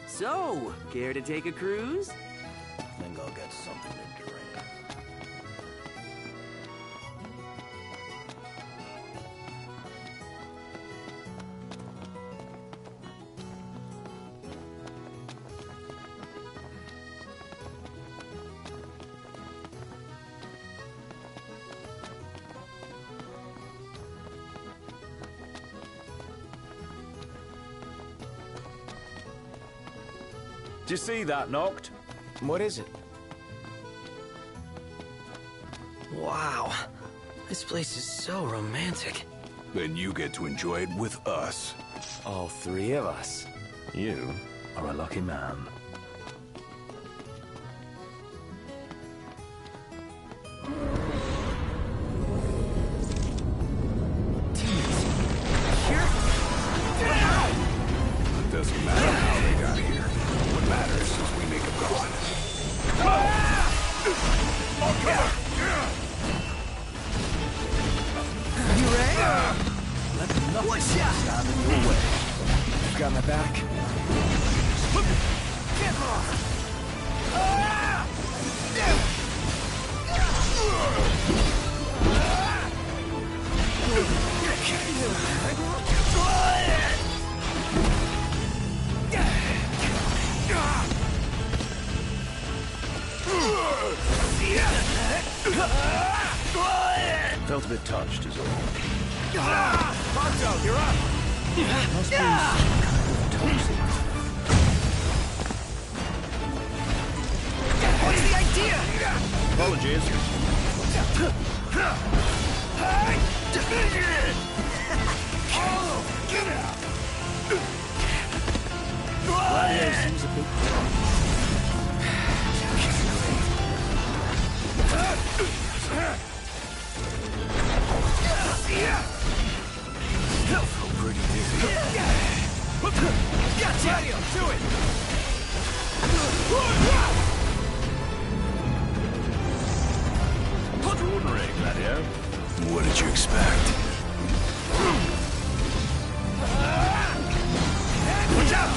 So, care to take a cruise? Think I'll get something to drink. Did you see that, Noct? What is it? Wow. This place is so romantic. Then you get to enjoy it with us. All three of us. You are a lucky man. It doesn't matter how they got here. What matters is we make them gone. You ready? Let nothing stand in your way. You got my back? Get off! Felt a bit touched, is all. Ponto, you're up! Must be some kind of toxic. What's the idea? Apologies. Gladio seems a bit... Feel pretty dizzy. Gotcha! Gladio, do it! Extraordinary, Gladio. What did you expect? Watch out!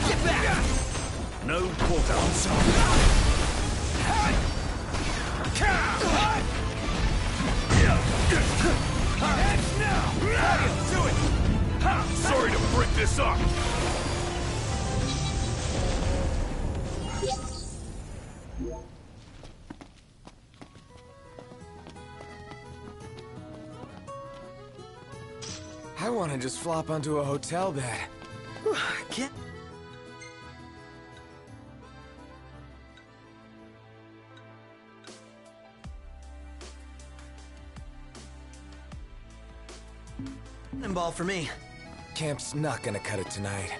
Get back! No quarter. Heads now! Do it! Sorry to break this up! I want to just flop onto a hotel bed. Get... Ball for me. Camp's not gonna cut it tonight.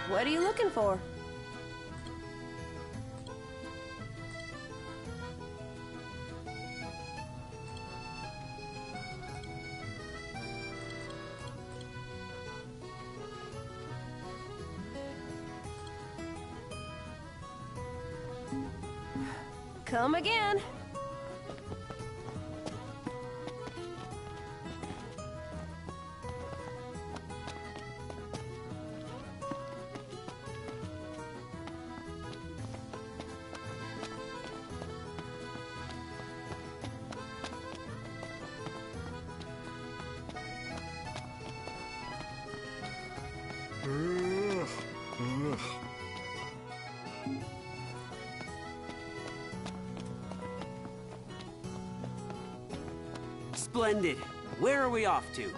What are you looking for? Come again. Splendid. Where are we off to?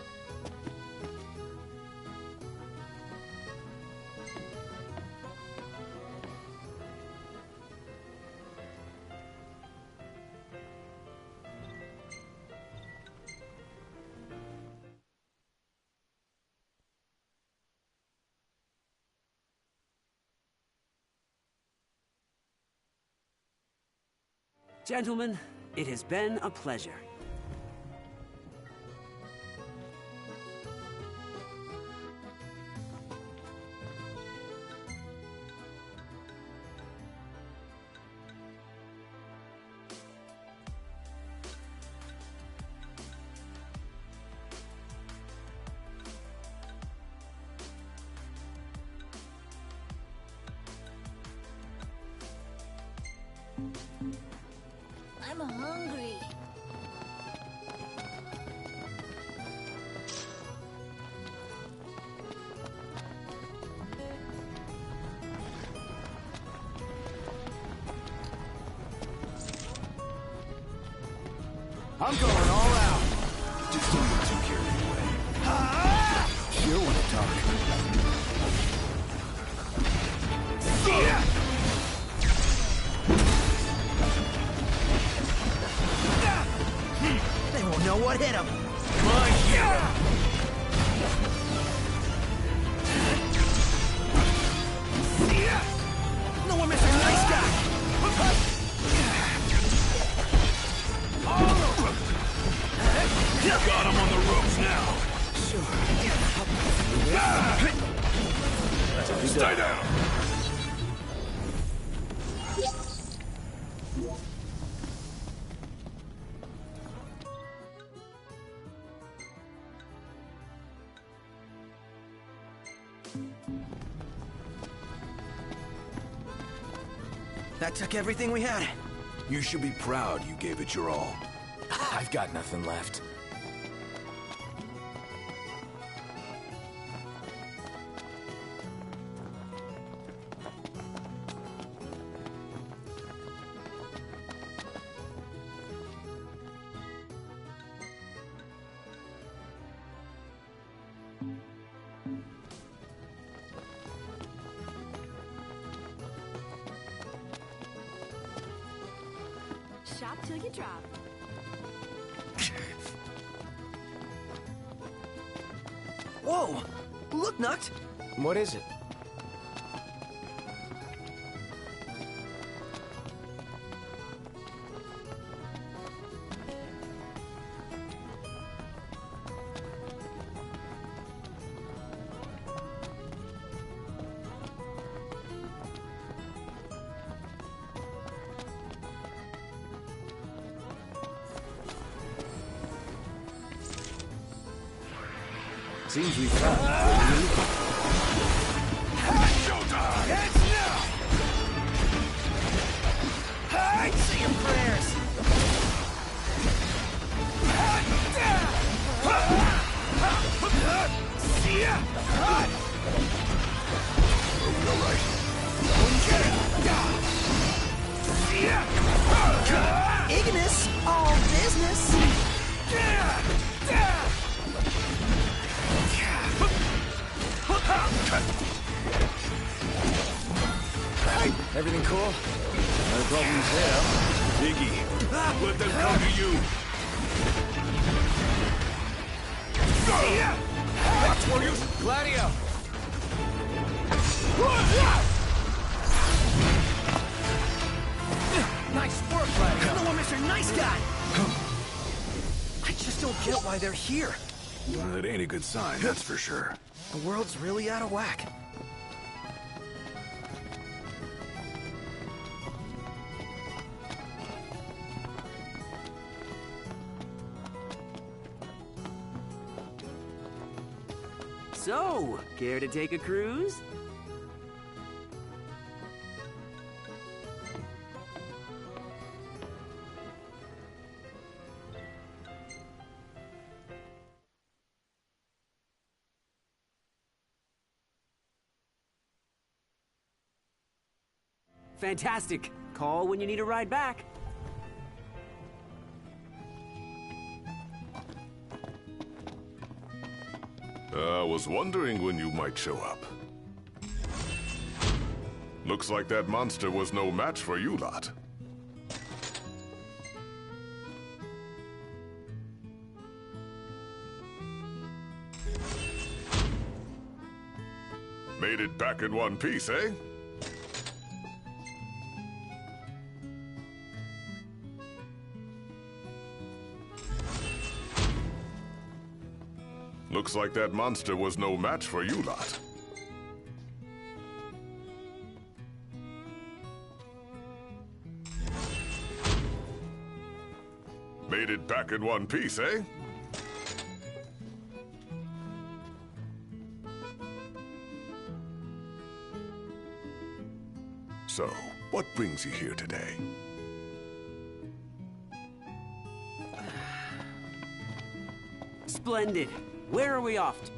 Gentlemen, it has been a pleasure. I'm hungry. I'm going all out. Just don't get too carried away. You want to talk. They won't know what hit them. My hero. No one Mr. Nice Guy. Got him on the ropes now. Sure. Stay down. That took everything we had. You should be proud you gave it your all. I've got nothing left. Shop till you drop. Whoa! Look, Nuct! What is it? Seems we found what we're looking for. Showtime! It's now! Hey! Say your prayers! See ya! Are we all right? Get it! See ya! Ignis, all business! Everything cool? No problems there. Iggy, let them come to you. Watch, Warriors! Gladio! Nice work, Gladio! Come on, Mr. Nice Guy! I just don't get why they're here. Well, it ain't a good sign, that's for sure. The world's really out of whack. So, care to take a cruise? Fantastic. Call when you need a ride back. I was wondering when you might show up. Looks like that monster was no match for you lot. Made it back in one piece, eh? Looks like that monster was no match for you lot. Made it back in one piece, eh? So, what brings you here today? Splendid. Where are we off to?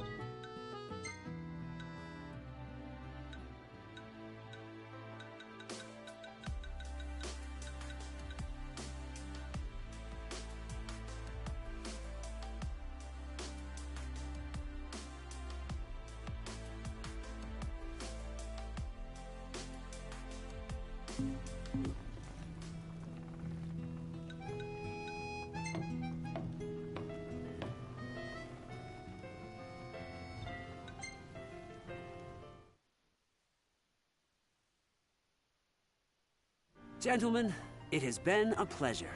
Gentlemen, it has been a pleasure.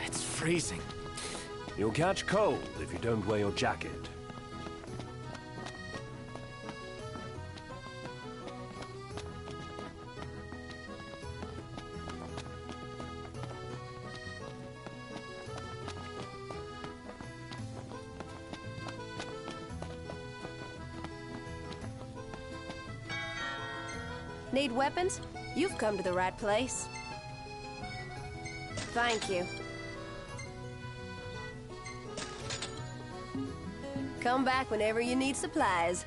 It's freezing. You'll catch cold if you don't wear your jacket. Need weapons? You've come to the right place. Thank you. Come back whenever you need supplies.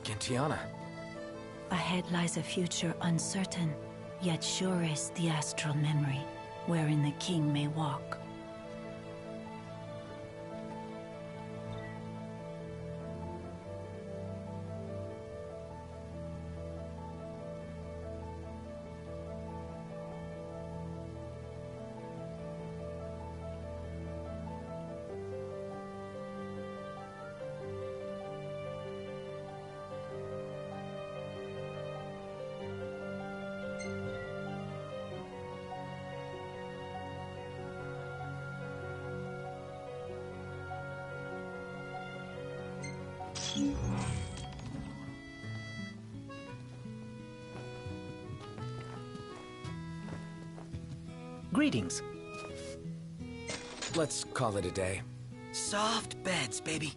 Gentiana. Ahead lies a future uncertain, yet sure is the astral memory, wherein the king may walk. Greetings. Let's call it a day. Soft beds, baby.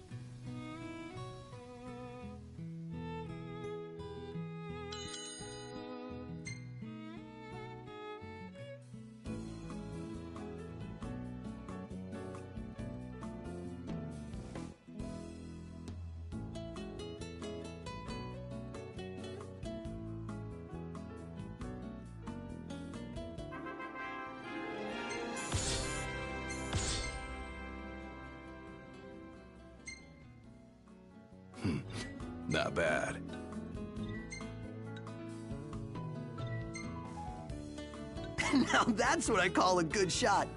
Not bad. Now that's what I call a good shot.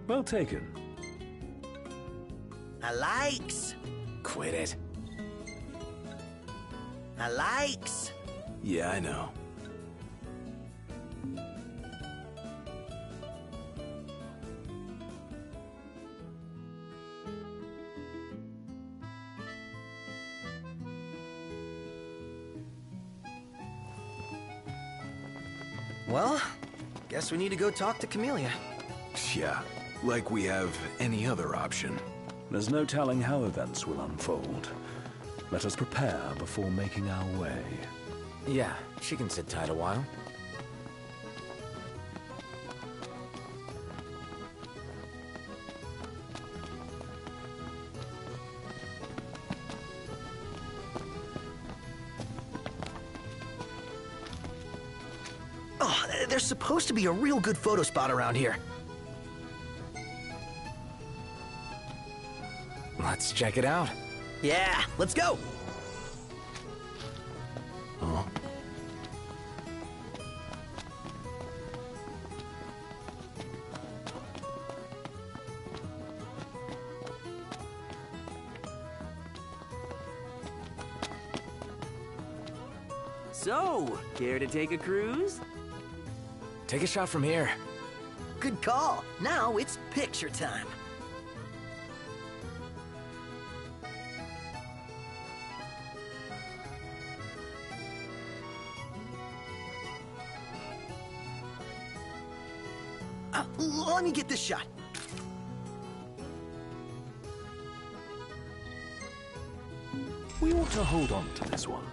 Well taken. I likes. Quit it. I likes. Yeah, I know. Well, guess we need to go talk to Camellia. Yeah, like we have any other option. There's no telling how events will unfold. Let us prepare before making our way. Yeah, she can sit tight a while. Oh, there's supposed to be a real good photo spot around here. Let's check it out. Yeah, let's go. Huh? So, care to take a cruise? Take a shot from here. Good call. Now it's picture time. Let me get this shot. We ought to hold on to this one.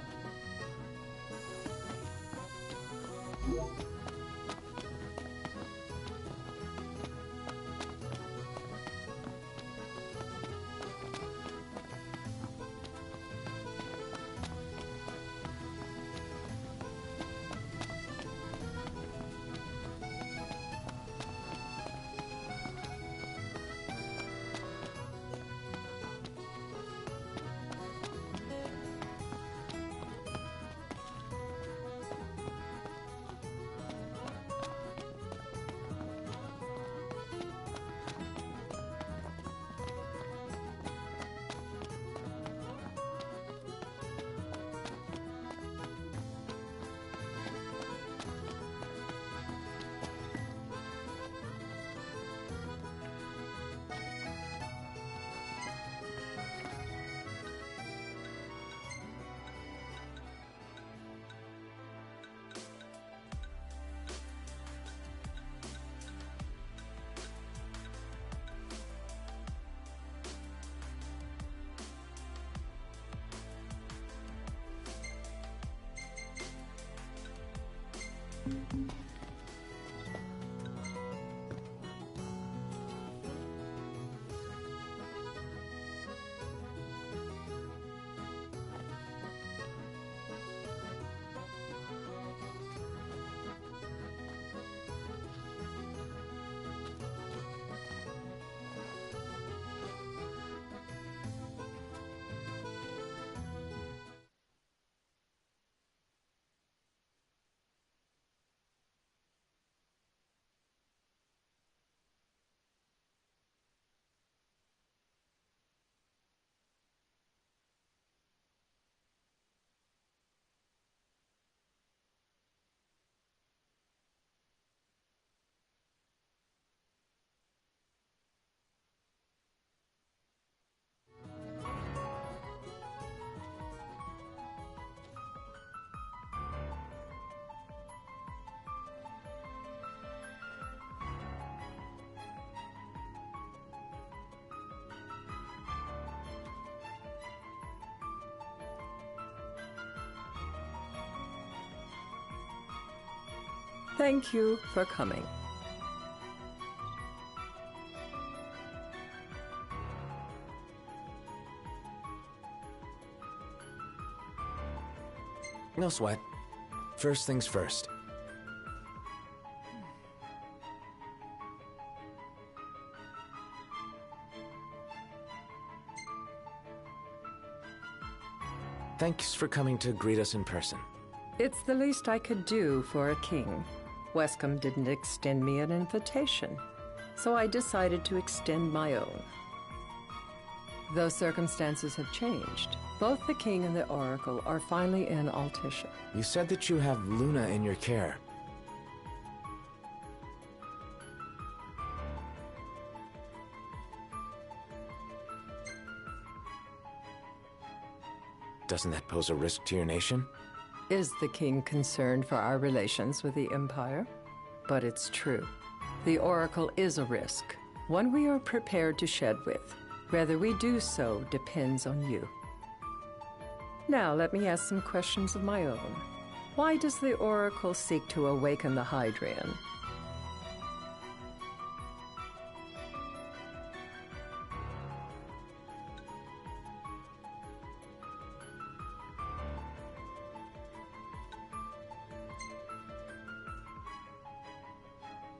Thank you for coming. No sweat. First things first. Thanks for coming to greet us in person. It's the least I could do for a king. Wescombe didn't extend me an invitation, so I decided to extend my own. Though circumstances have changed, both the king and the oracle are finally in Altissia. You said that you have Luna in your care. Doesn't that pose a risk to your nation? Is the king concerned for our relations with the Empire? But it's true. The Oracle is a risk, one we are prepared to shed with. Whether we do so depends on you. Now let me ask some questions of my own. Why does the Oracle seek to awaken the Hydrian?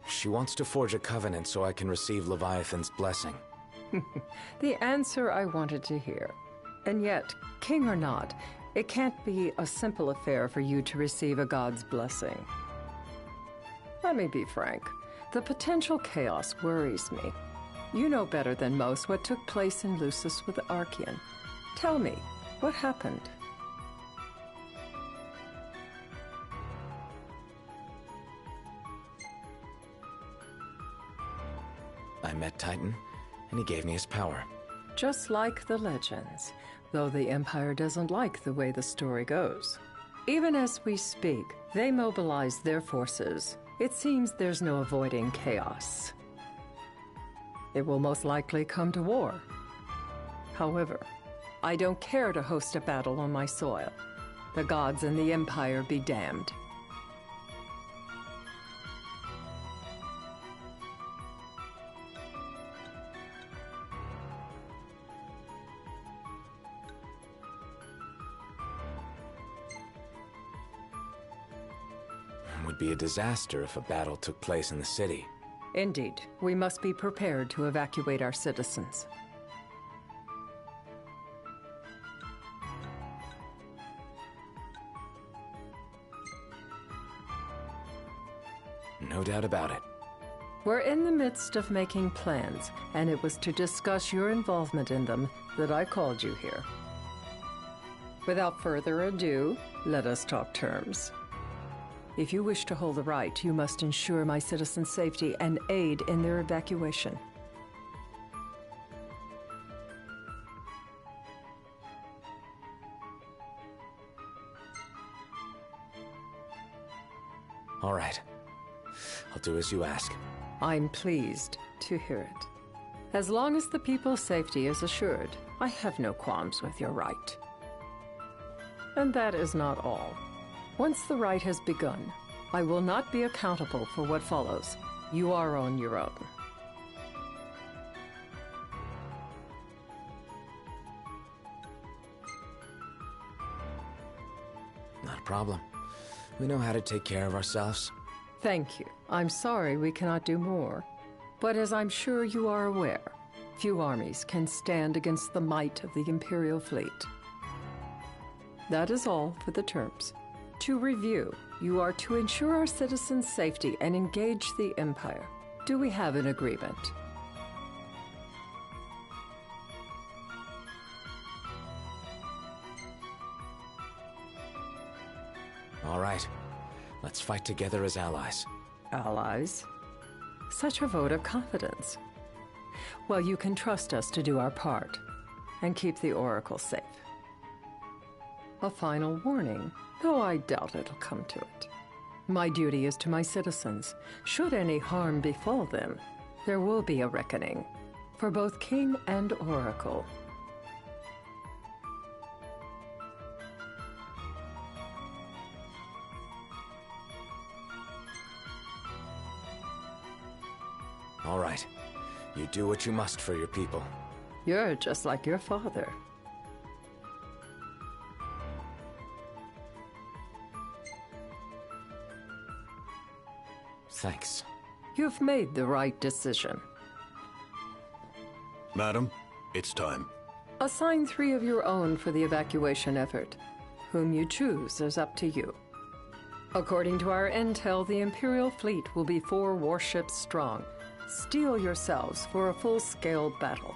She wants to forge a covenant so I can receive Leviathan's blessing. The answer I wanted to hear. And yet, king or not, it can't be a simple affair for you to receive a god's blessing. Let me be frank. The potential chaos worries me. You know better than most what took place in Lucis with Archean. Tell me, what happened? met Titan, and he gave me his power. Just like the legends, though the Empire doesn't like the way the story goes. Even as we speak, they mobilize their forces. It seems there's no avoiding chaos. It will most likely come to war. However, I don't care to host a battle on my soil. The gods and the Empire be damned. It would be a disaster if a battle took place in the city. Indeed, we must be prepared to evacuate our citizens. No doubt about it. We're in the midst of making plans, and it was to discuss your involvement in them that I called you here. Without further ado, let us talk terms. If you wish to hold the right, you must ensure my citizens' safety and aid in their evacuation. All right. I'll do as you ask. I'm pleased to hear it. As long as the people's safety is assured, I have no qualms with your right. And that is not all. Once the rite has begun, I will not be accountable for what follows. You are on your own. Not a problem. We know how to take care of ourselves. Thank you. I'm sorry we cannot do more. But as I'm sure you are aware, few armies can stand against the might of the Imperial fleet. That is all for the terms. To review, you are to ensure our citizens' safety and engage the Empire. Do we have an agreement? All right. Let's fight together as allies. Allies? Such a vote of confidence. Well, you can trust us to do our part and keep the Oracle safe. A final warning, though I doubt it'll come to it. My duty is to my citizens. Should any harm befall them, there will be a reckoning for both King and Oracle. All right. You do what you must for your people. You're just like your father. Thanks. You've made the right decision. Madam, it's time. Assign 3 of your own for the evacuation effort. Whom you choose is up to you. According to our intel, the Imperial fleet will be 4 warships strong. Steel yourselves for a full-scale battle.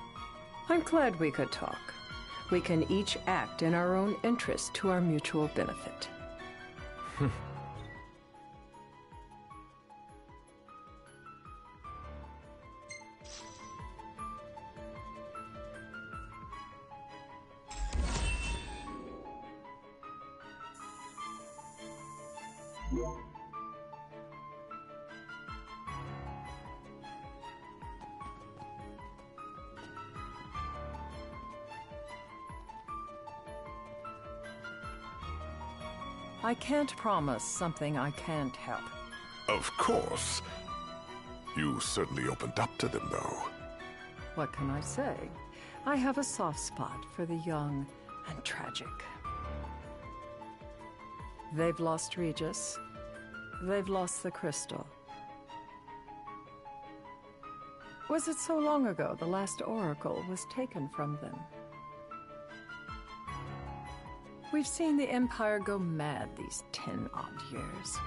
I'm glad we could talk. We can each act in our own interest to our mutual benefit. I can't promise something I can't help. Of course. You certainly opened up to them, though. What can I say? I have a soft spot for the young and tragic. They've lost Regis. They've lost the crystal. Was it so long ago the last oracle was taken from them? We've seen the Empire go mad these 10-odd years.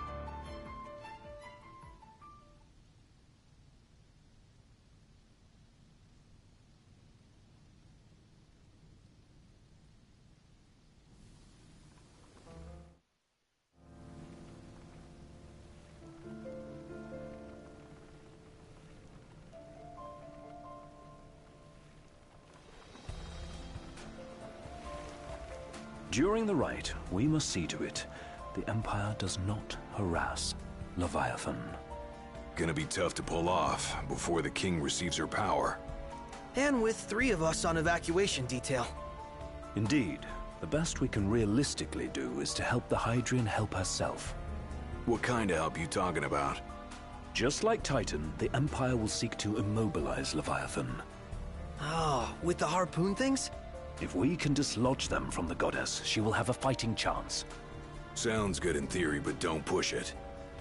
During the rite, we must see to it the Empire does not harass Leviathan. Gonna be tough to pull off before the king receives her power. And with 3 of us on evacuation detail. Indeed, the best we can realistically do is to help the Hydrian help herself. What kind of help you talking about? Just like Titan, the Empire will seek to immobilize Leviathan. Oh, with the harpoon things? If we can dislodge them from the goddess, she will have a fighting chance. Sounds good in theory, but don't push it.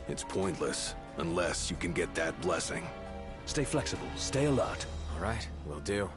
It's pointless, unless you can get that blessing. Stay flexible, stay alert. All right, will do.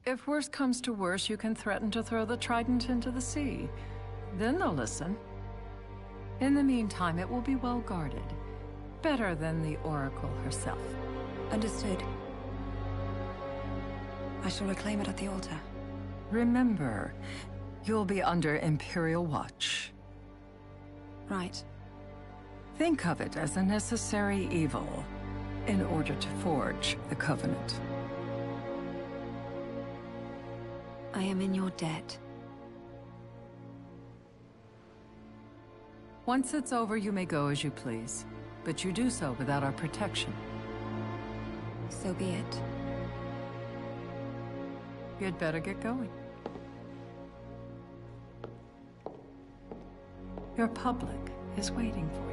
If worse comes to worse, you can threaten to throw the trident into the sea. Then they'll listen. In the meantime, it will be well guarded. Better than the Oracle herself. Understood. I shall reclaim it at the altar. Remember, you'll be under Imperial watch. Right. Think of it as a necessary evil in order to forge the Covenant. I am in your debt. Once it's over, you may go as you please. But you do so without our protection. So be it. You'd better get going. Your public is waiting for you.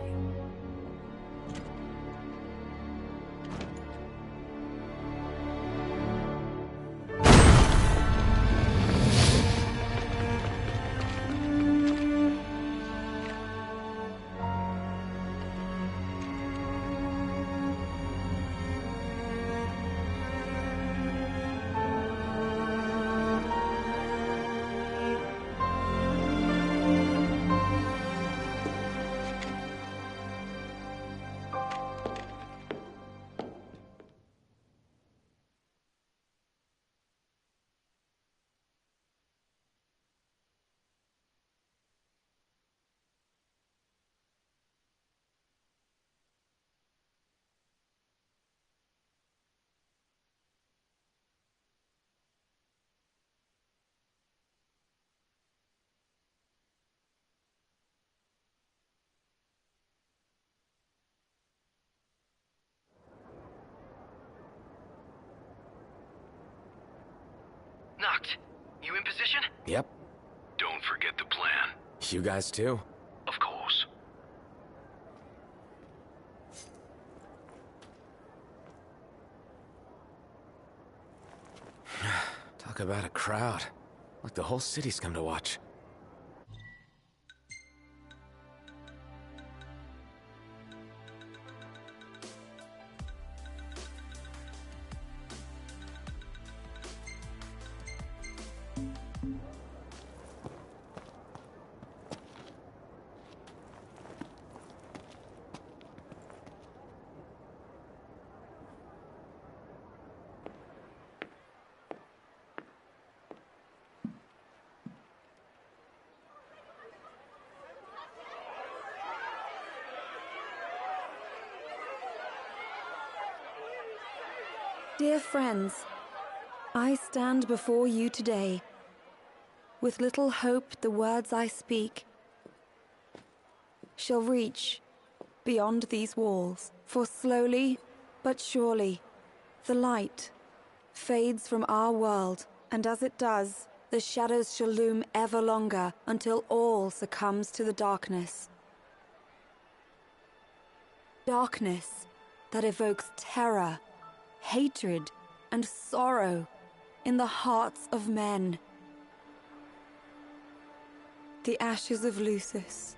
Noct, you in position? Yep. Don't forget the plan. You guys too? Of course. Talk about a crowd. Like the whole city's come to watch. Dear friends, I stand before you today. With little hope the words I speak shall reach beyond these walls. For slowly but surely, the light fades from our world, and as it does, the shadows shall loom ever longer until all succumbs to the darkness. Darkness that evokes terror, hatred, and sorrow in the hearts of men. The ashes of Lucis.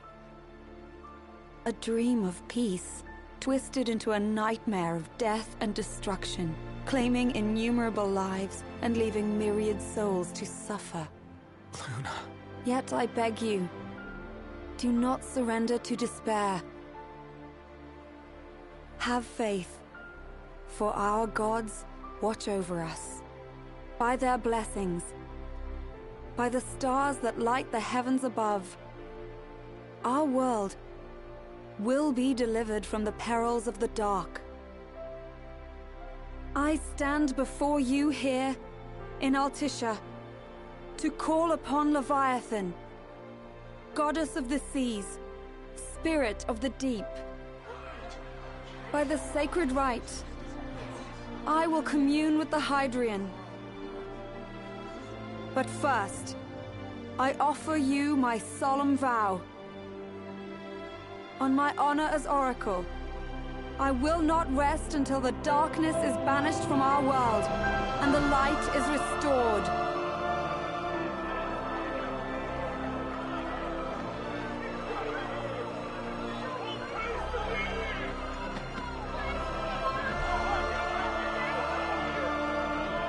A dream of peace, twisted into a nightmare of death and destruction, claiming innumerable lives and leaving myriad souls to suffer. Luna. Yet I beg you, Do not surrender to despair. Have faith, for our gods watch over us. By their blessings, by the stars that light the heavens above, our world will be delivered from the perils of the dark. I stand before you here in Altissia to call upon Leviathan, goddess of the seas, spirit of the deep. By the sacred rite, I will commune with the Hydrian. But first, I offer you my solemn vow. On my honor as Oracle, I will not rest until the darkness is banished from our world and the light is restored.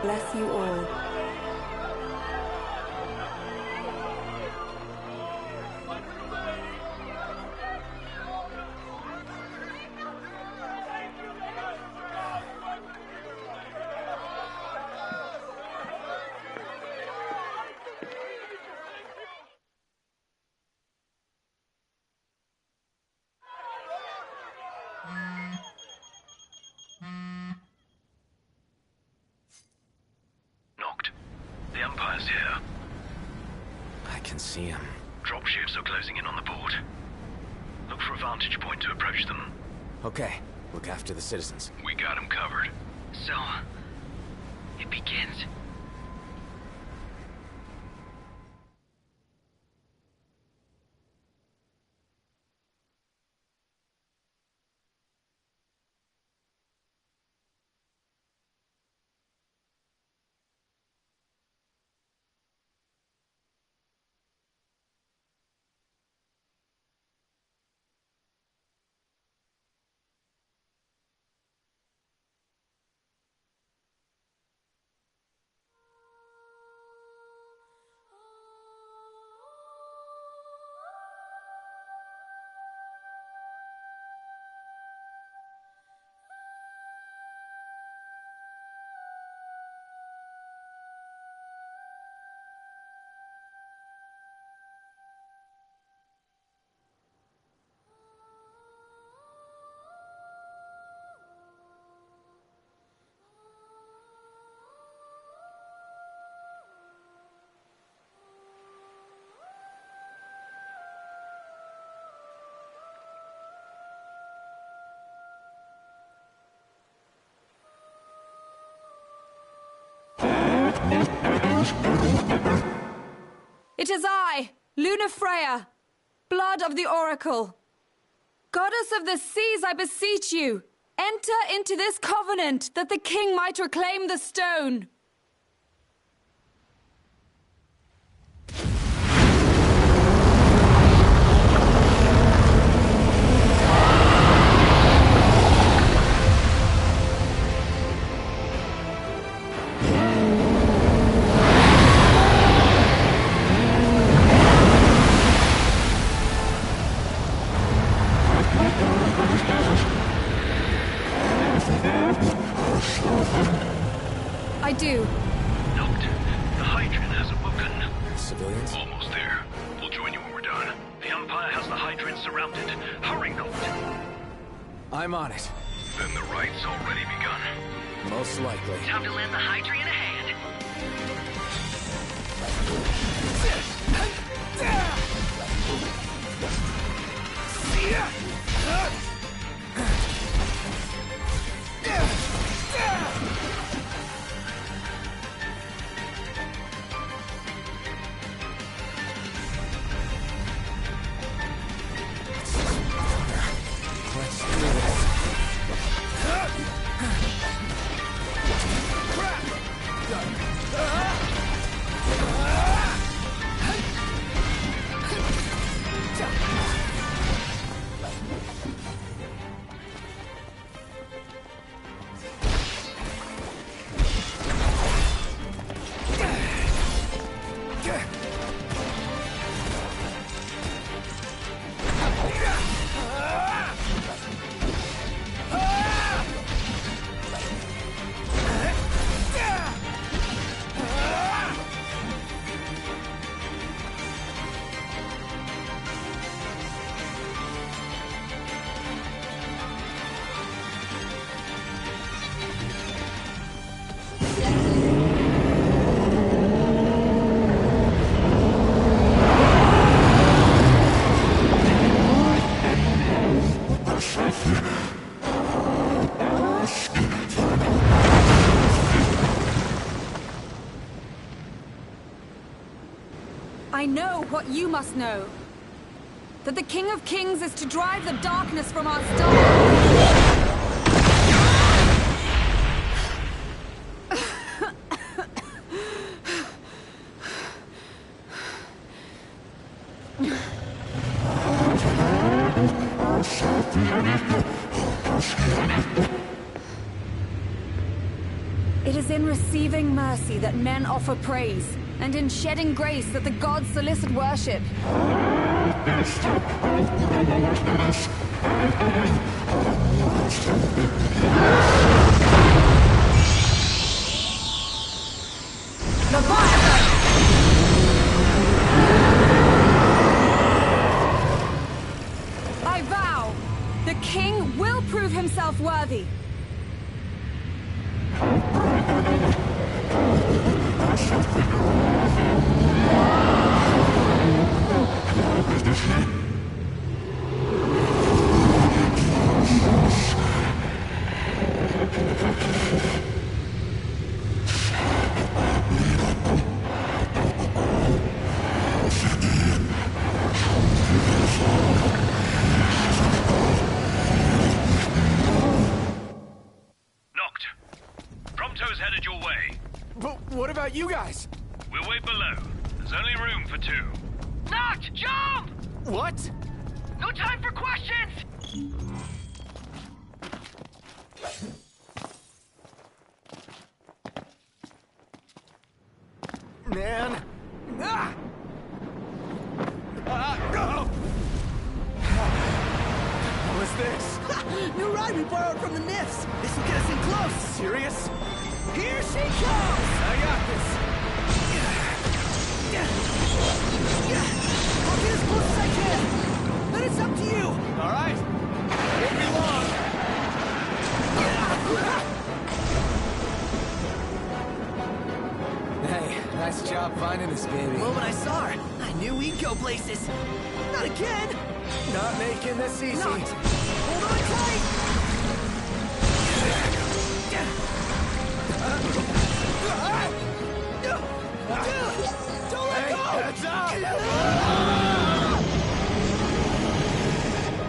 Bless you all. The Empire's here. I can see him. Dropships are closing in on the port. Look for a vantage point to approach them. Okay, look after the citizens. We got them covered. So, it begins. It is I, Lunafreya, blood of the Oracle. Goddess of the seas, I beseech you, enter into this covenant that the king might reclaim the stone. I do. Noct, the Hydrian has awoken. Civilians? Almost there. We'll join you when we're done. The Empire has the Hydrian surrounded. Hurry, Noct. I'm on it. Then the rite's already begun. Most likely. Time to lend the Hydrian a hand. Let's do this. I know what you must know. That the King of Kings is to drive the darkness from our star. It is in receiving mercy that men offer praise, and in shedding grace that the gods solicit worship. I vow, the king will prove himself worthy. Prompto's headed your way. But what about you guys? We'll wait below. There's only room for two. Noct, jump! What? No time for questions! Man. Ah! Oh! What was this? New ride we borrowed from the Nifs. This will get us in close. Serious? Here she comes! I got this. I'll get as close as I can. Then it's up to you. All right. Won't be long. Hey, nice job finding this baby. The moment I saw her, I knew we'd go places. Not again! Not making this easy. Not. Hold on tight! Don't let go! Heads up!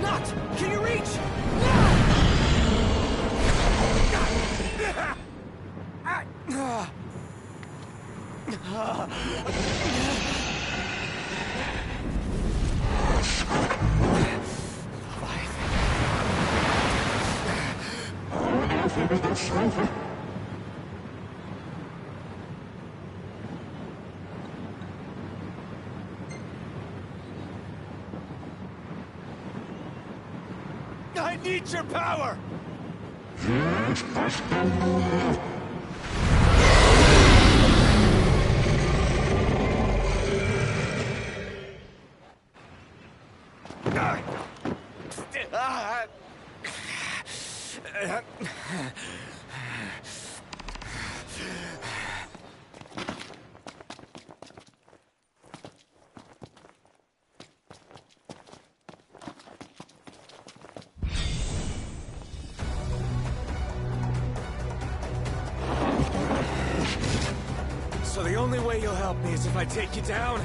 Noct! Can you reach? I need your power! So the only way you'll help me is if I take you down?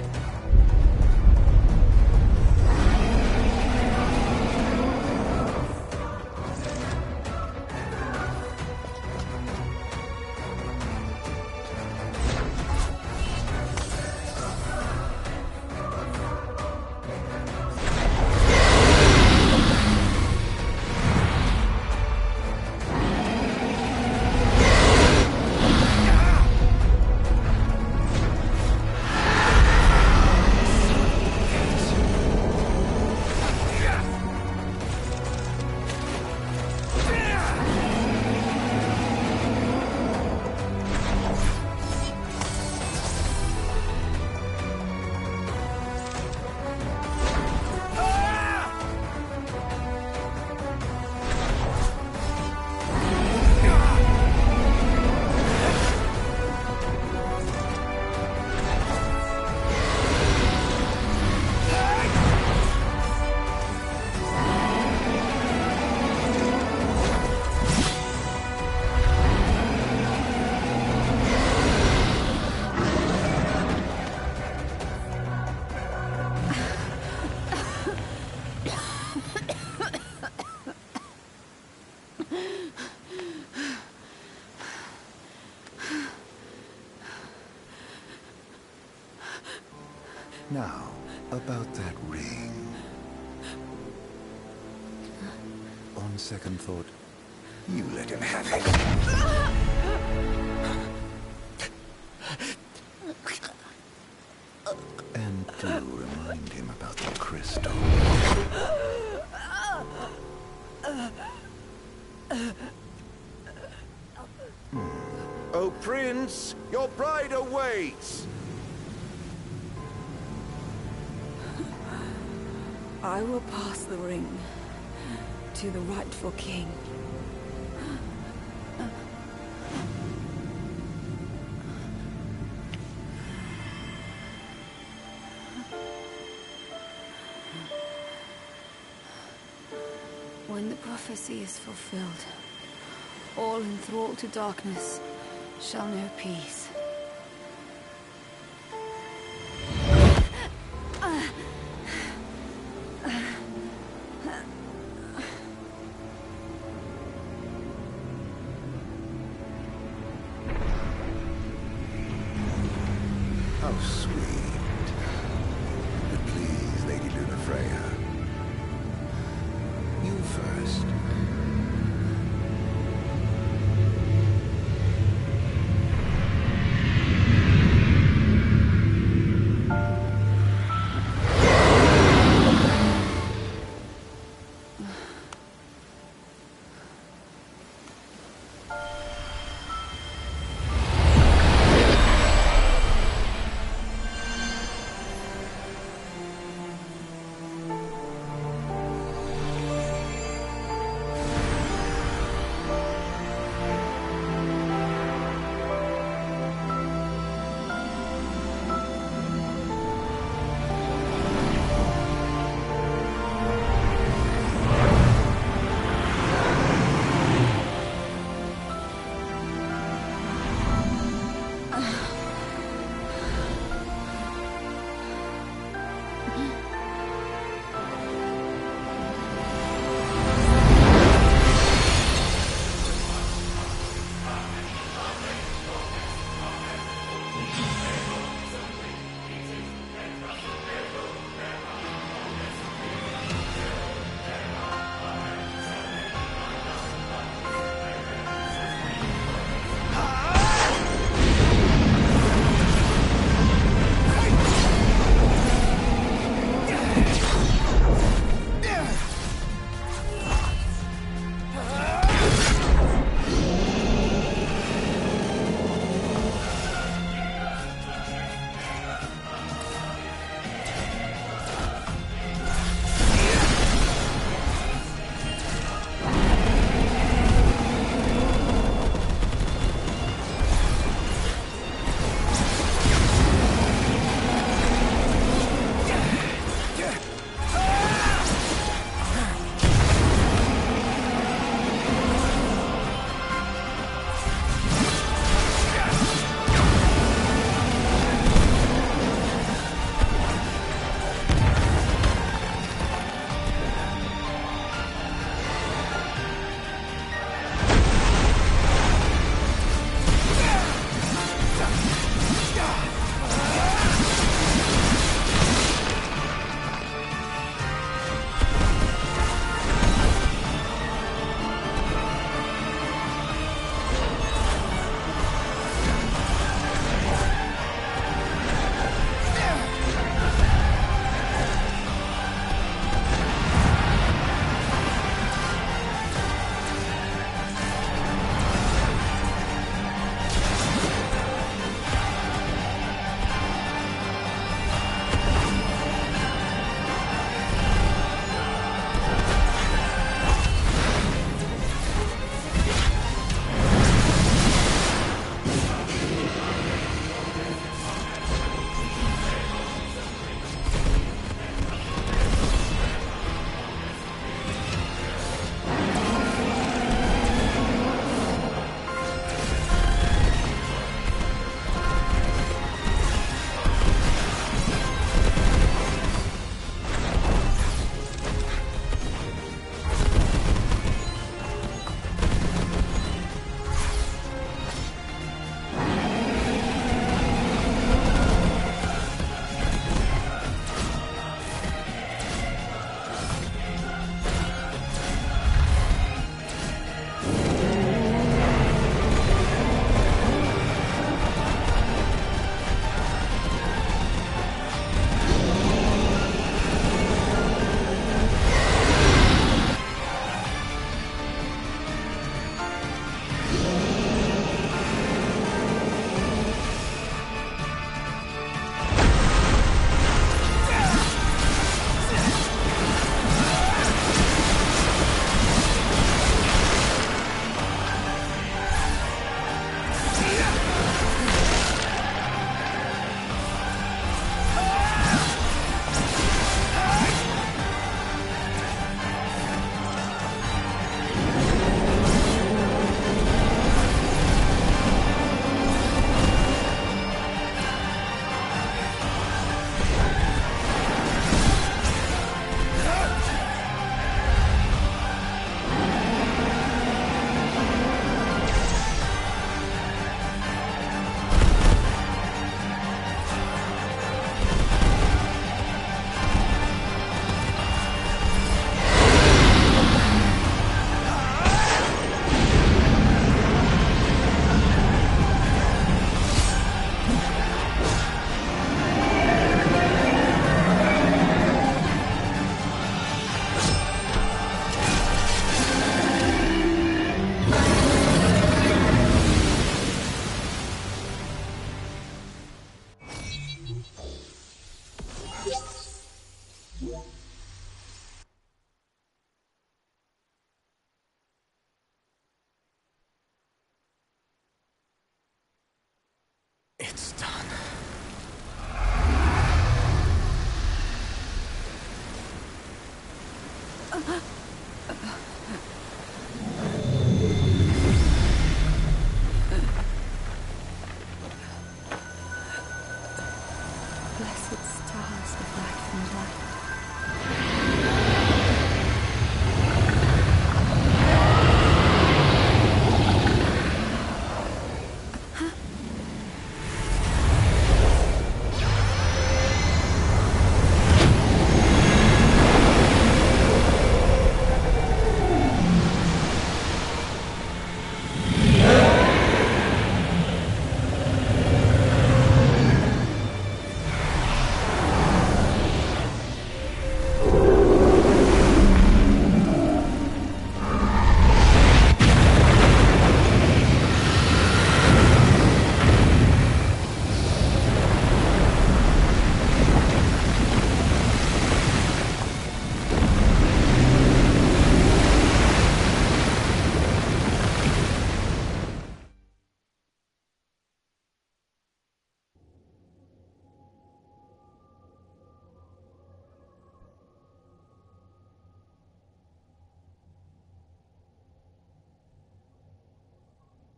Now, about that ring. On second thought, you let him have it. And do remind him about the crystal. Oh, Prince, your bride awaits! I will pass the ring to the rightful king. When the prophecy is fulfilled, all enthralled to darkness shall know peace. How sweet. But please, Lady Lunafreya. You first.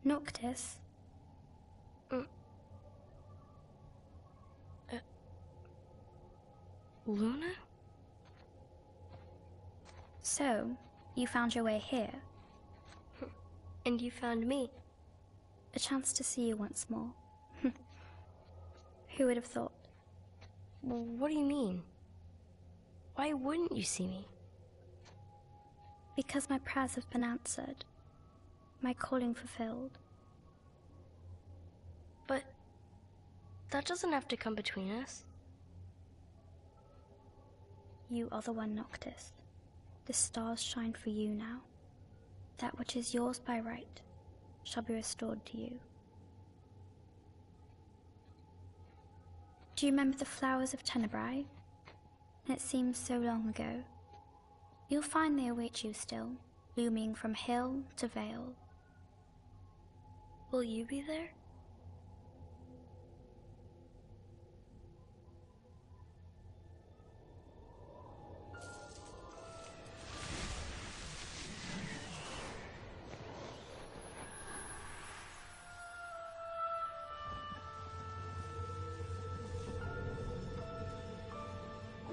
Noctis? Luna? So, you found your way here? And you found me. A chance to see you once more. Who would have thought? Well, what do you mean? Why wouldn't you see me? Because my prayers have been answered. My calling fulfilled. But that doesn't have to come between us. You are the one, Noctis. The stars shine for you now. That which is yours by right shall be restored to you. Do you remember the flowers of Tenebrae? It seems so long ago. You'll find they await you still, blooming from hill to vale. Will you be there?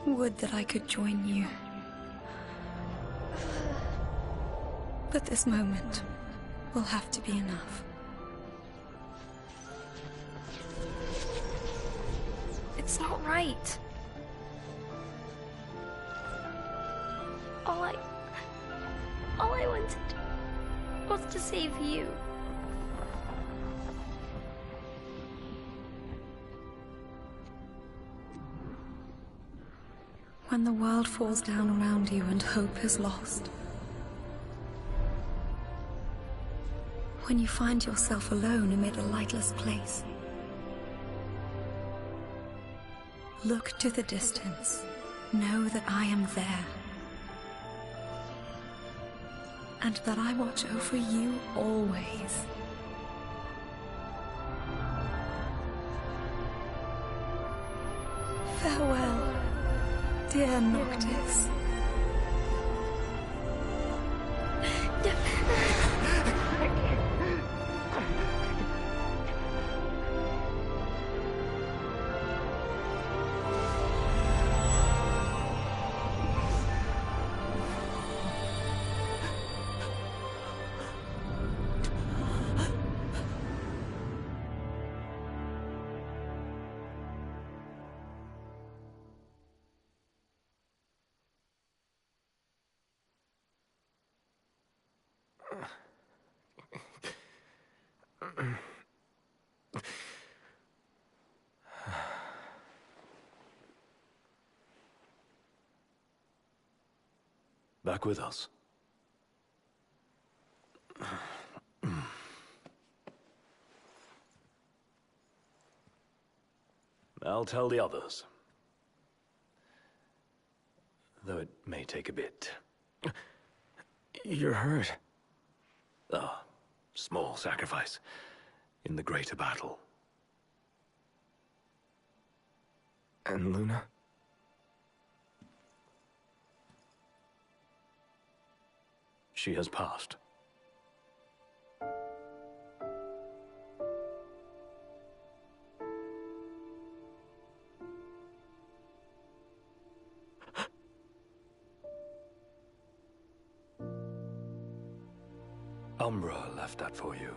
Would that I could join you. But this moment will have to be enough. It's not right. All I wanted was to save you. When the world falls down around you and hope is lost. When you find yourself alone amid a lightless place. Look to the distance. Know that I am there. And that I watch over you always. Farewell, dear Noctis. Back with us. I'll tell the others. Though it may take a bit. You're hurt. Ah, small sacrifice in the greater battle. And Luna? She has passed. Umbra left that for you.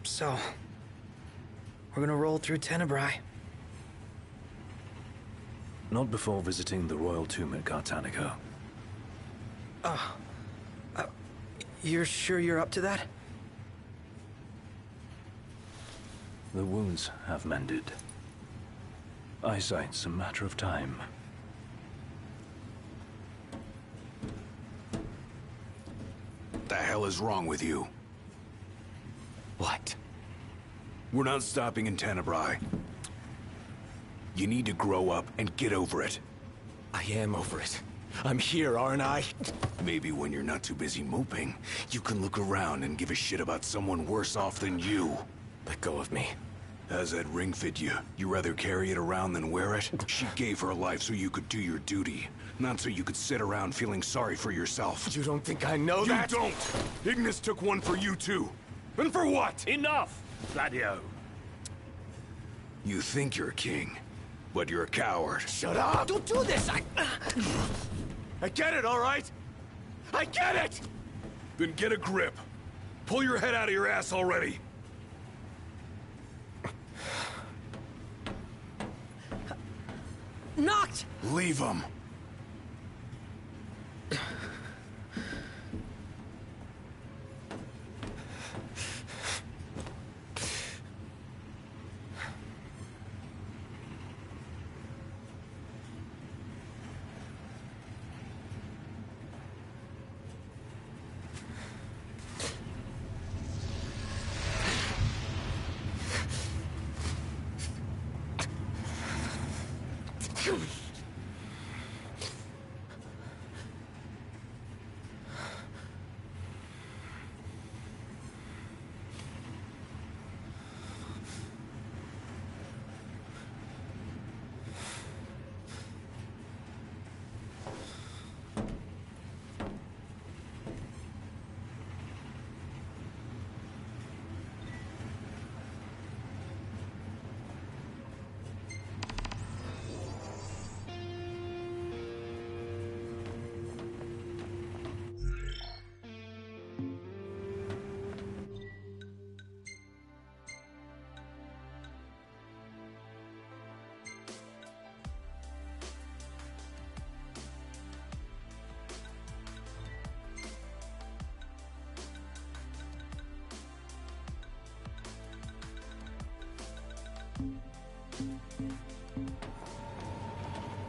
So, we're gonna roll through Tenebrae. Not before visiting the royal tomb at Cartanica. You're sure you're up to that? The wounds have mended. Eyesight's a matter of time. What the hell is wrong with you? What? We're not stopping in Tenebrae. You need to grow up and get over it. I am over it. I'm here, aren't I? Maybe when you're not too busy moping, you can look around and give a shit about someone worse off than you. Let go of me. How's that ring fit you? You rather carry it around than wear it? She gave her life so you could do your duty, not so you could sit around feeling sorry for yourself. You don't think I know that? You don't! Ignis took one for you too. And for what? Enough, Gladio. You think you're a king, but you're a coward. Shut up! Don't do this! I get it, all right? I get it! Then get a grip. Pull your head out of your ass already. Knocked! Leave him.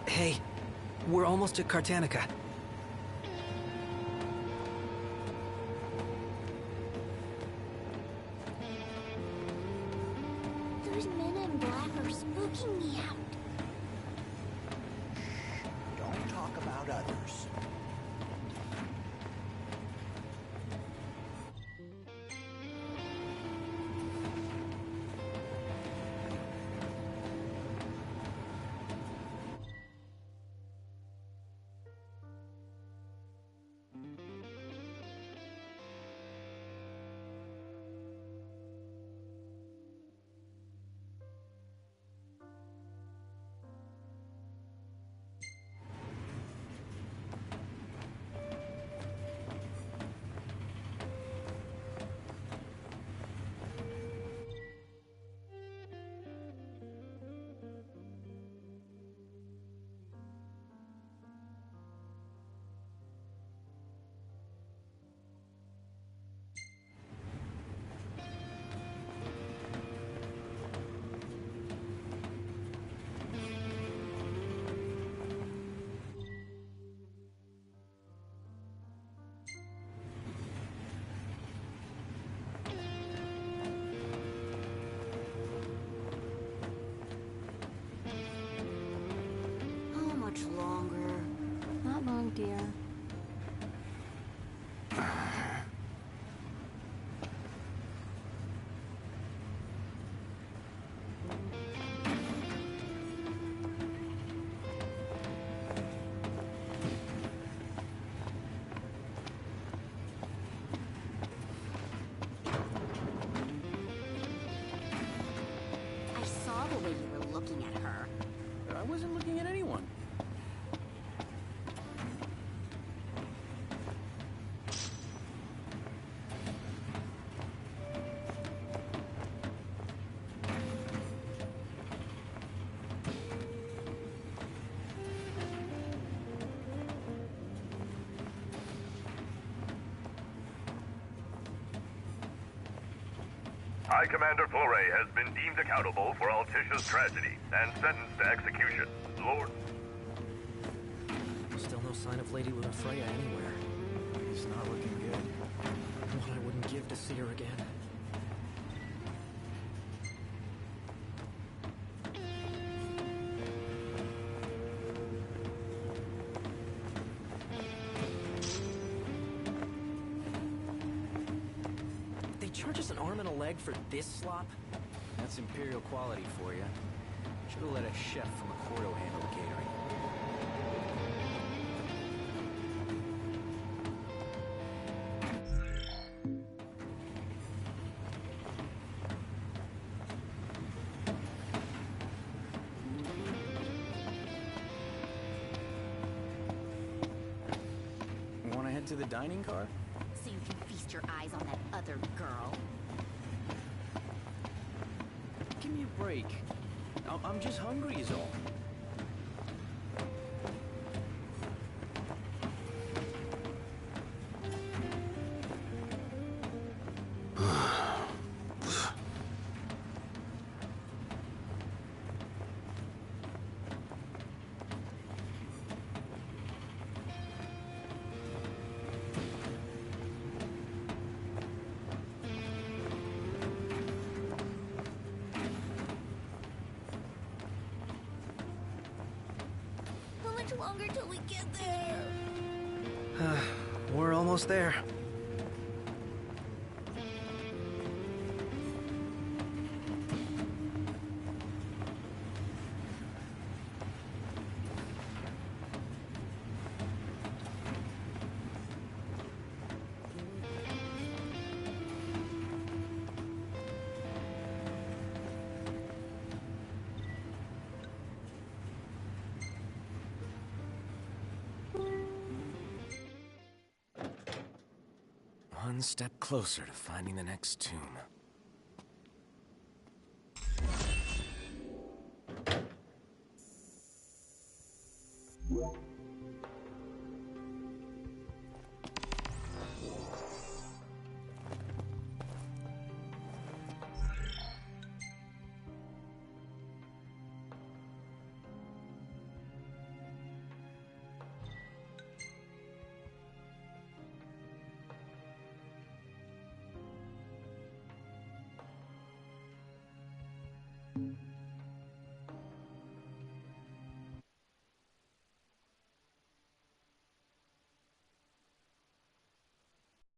Hey, we're almost at Cartanica. Those men in black are spooking me out. Don't talk about others. How much longer? Not long, dear. I saw the way you were looking at her. I wasn't looking at anyone. High Commander Flore has been deemed accountable for Altisha's tragedy and sentenced to execution. Lord... Still no sign of Lady Lunafreya anywhere. It's not looking good. What I wouldn't give to see her again. They charge us an arm and a leg for this slop? That's Imperial quality for you. Should have let a chef from Accordo handle the catering. Want to head to the dining car? So you can feast your eyes on that other girl. Give me a break. I'm just hungry is all. How much longer till we get there? We're almost there. One step closer to finding the next tomb.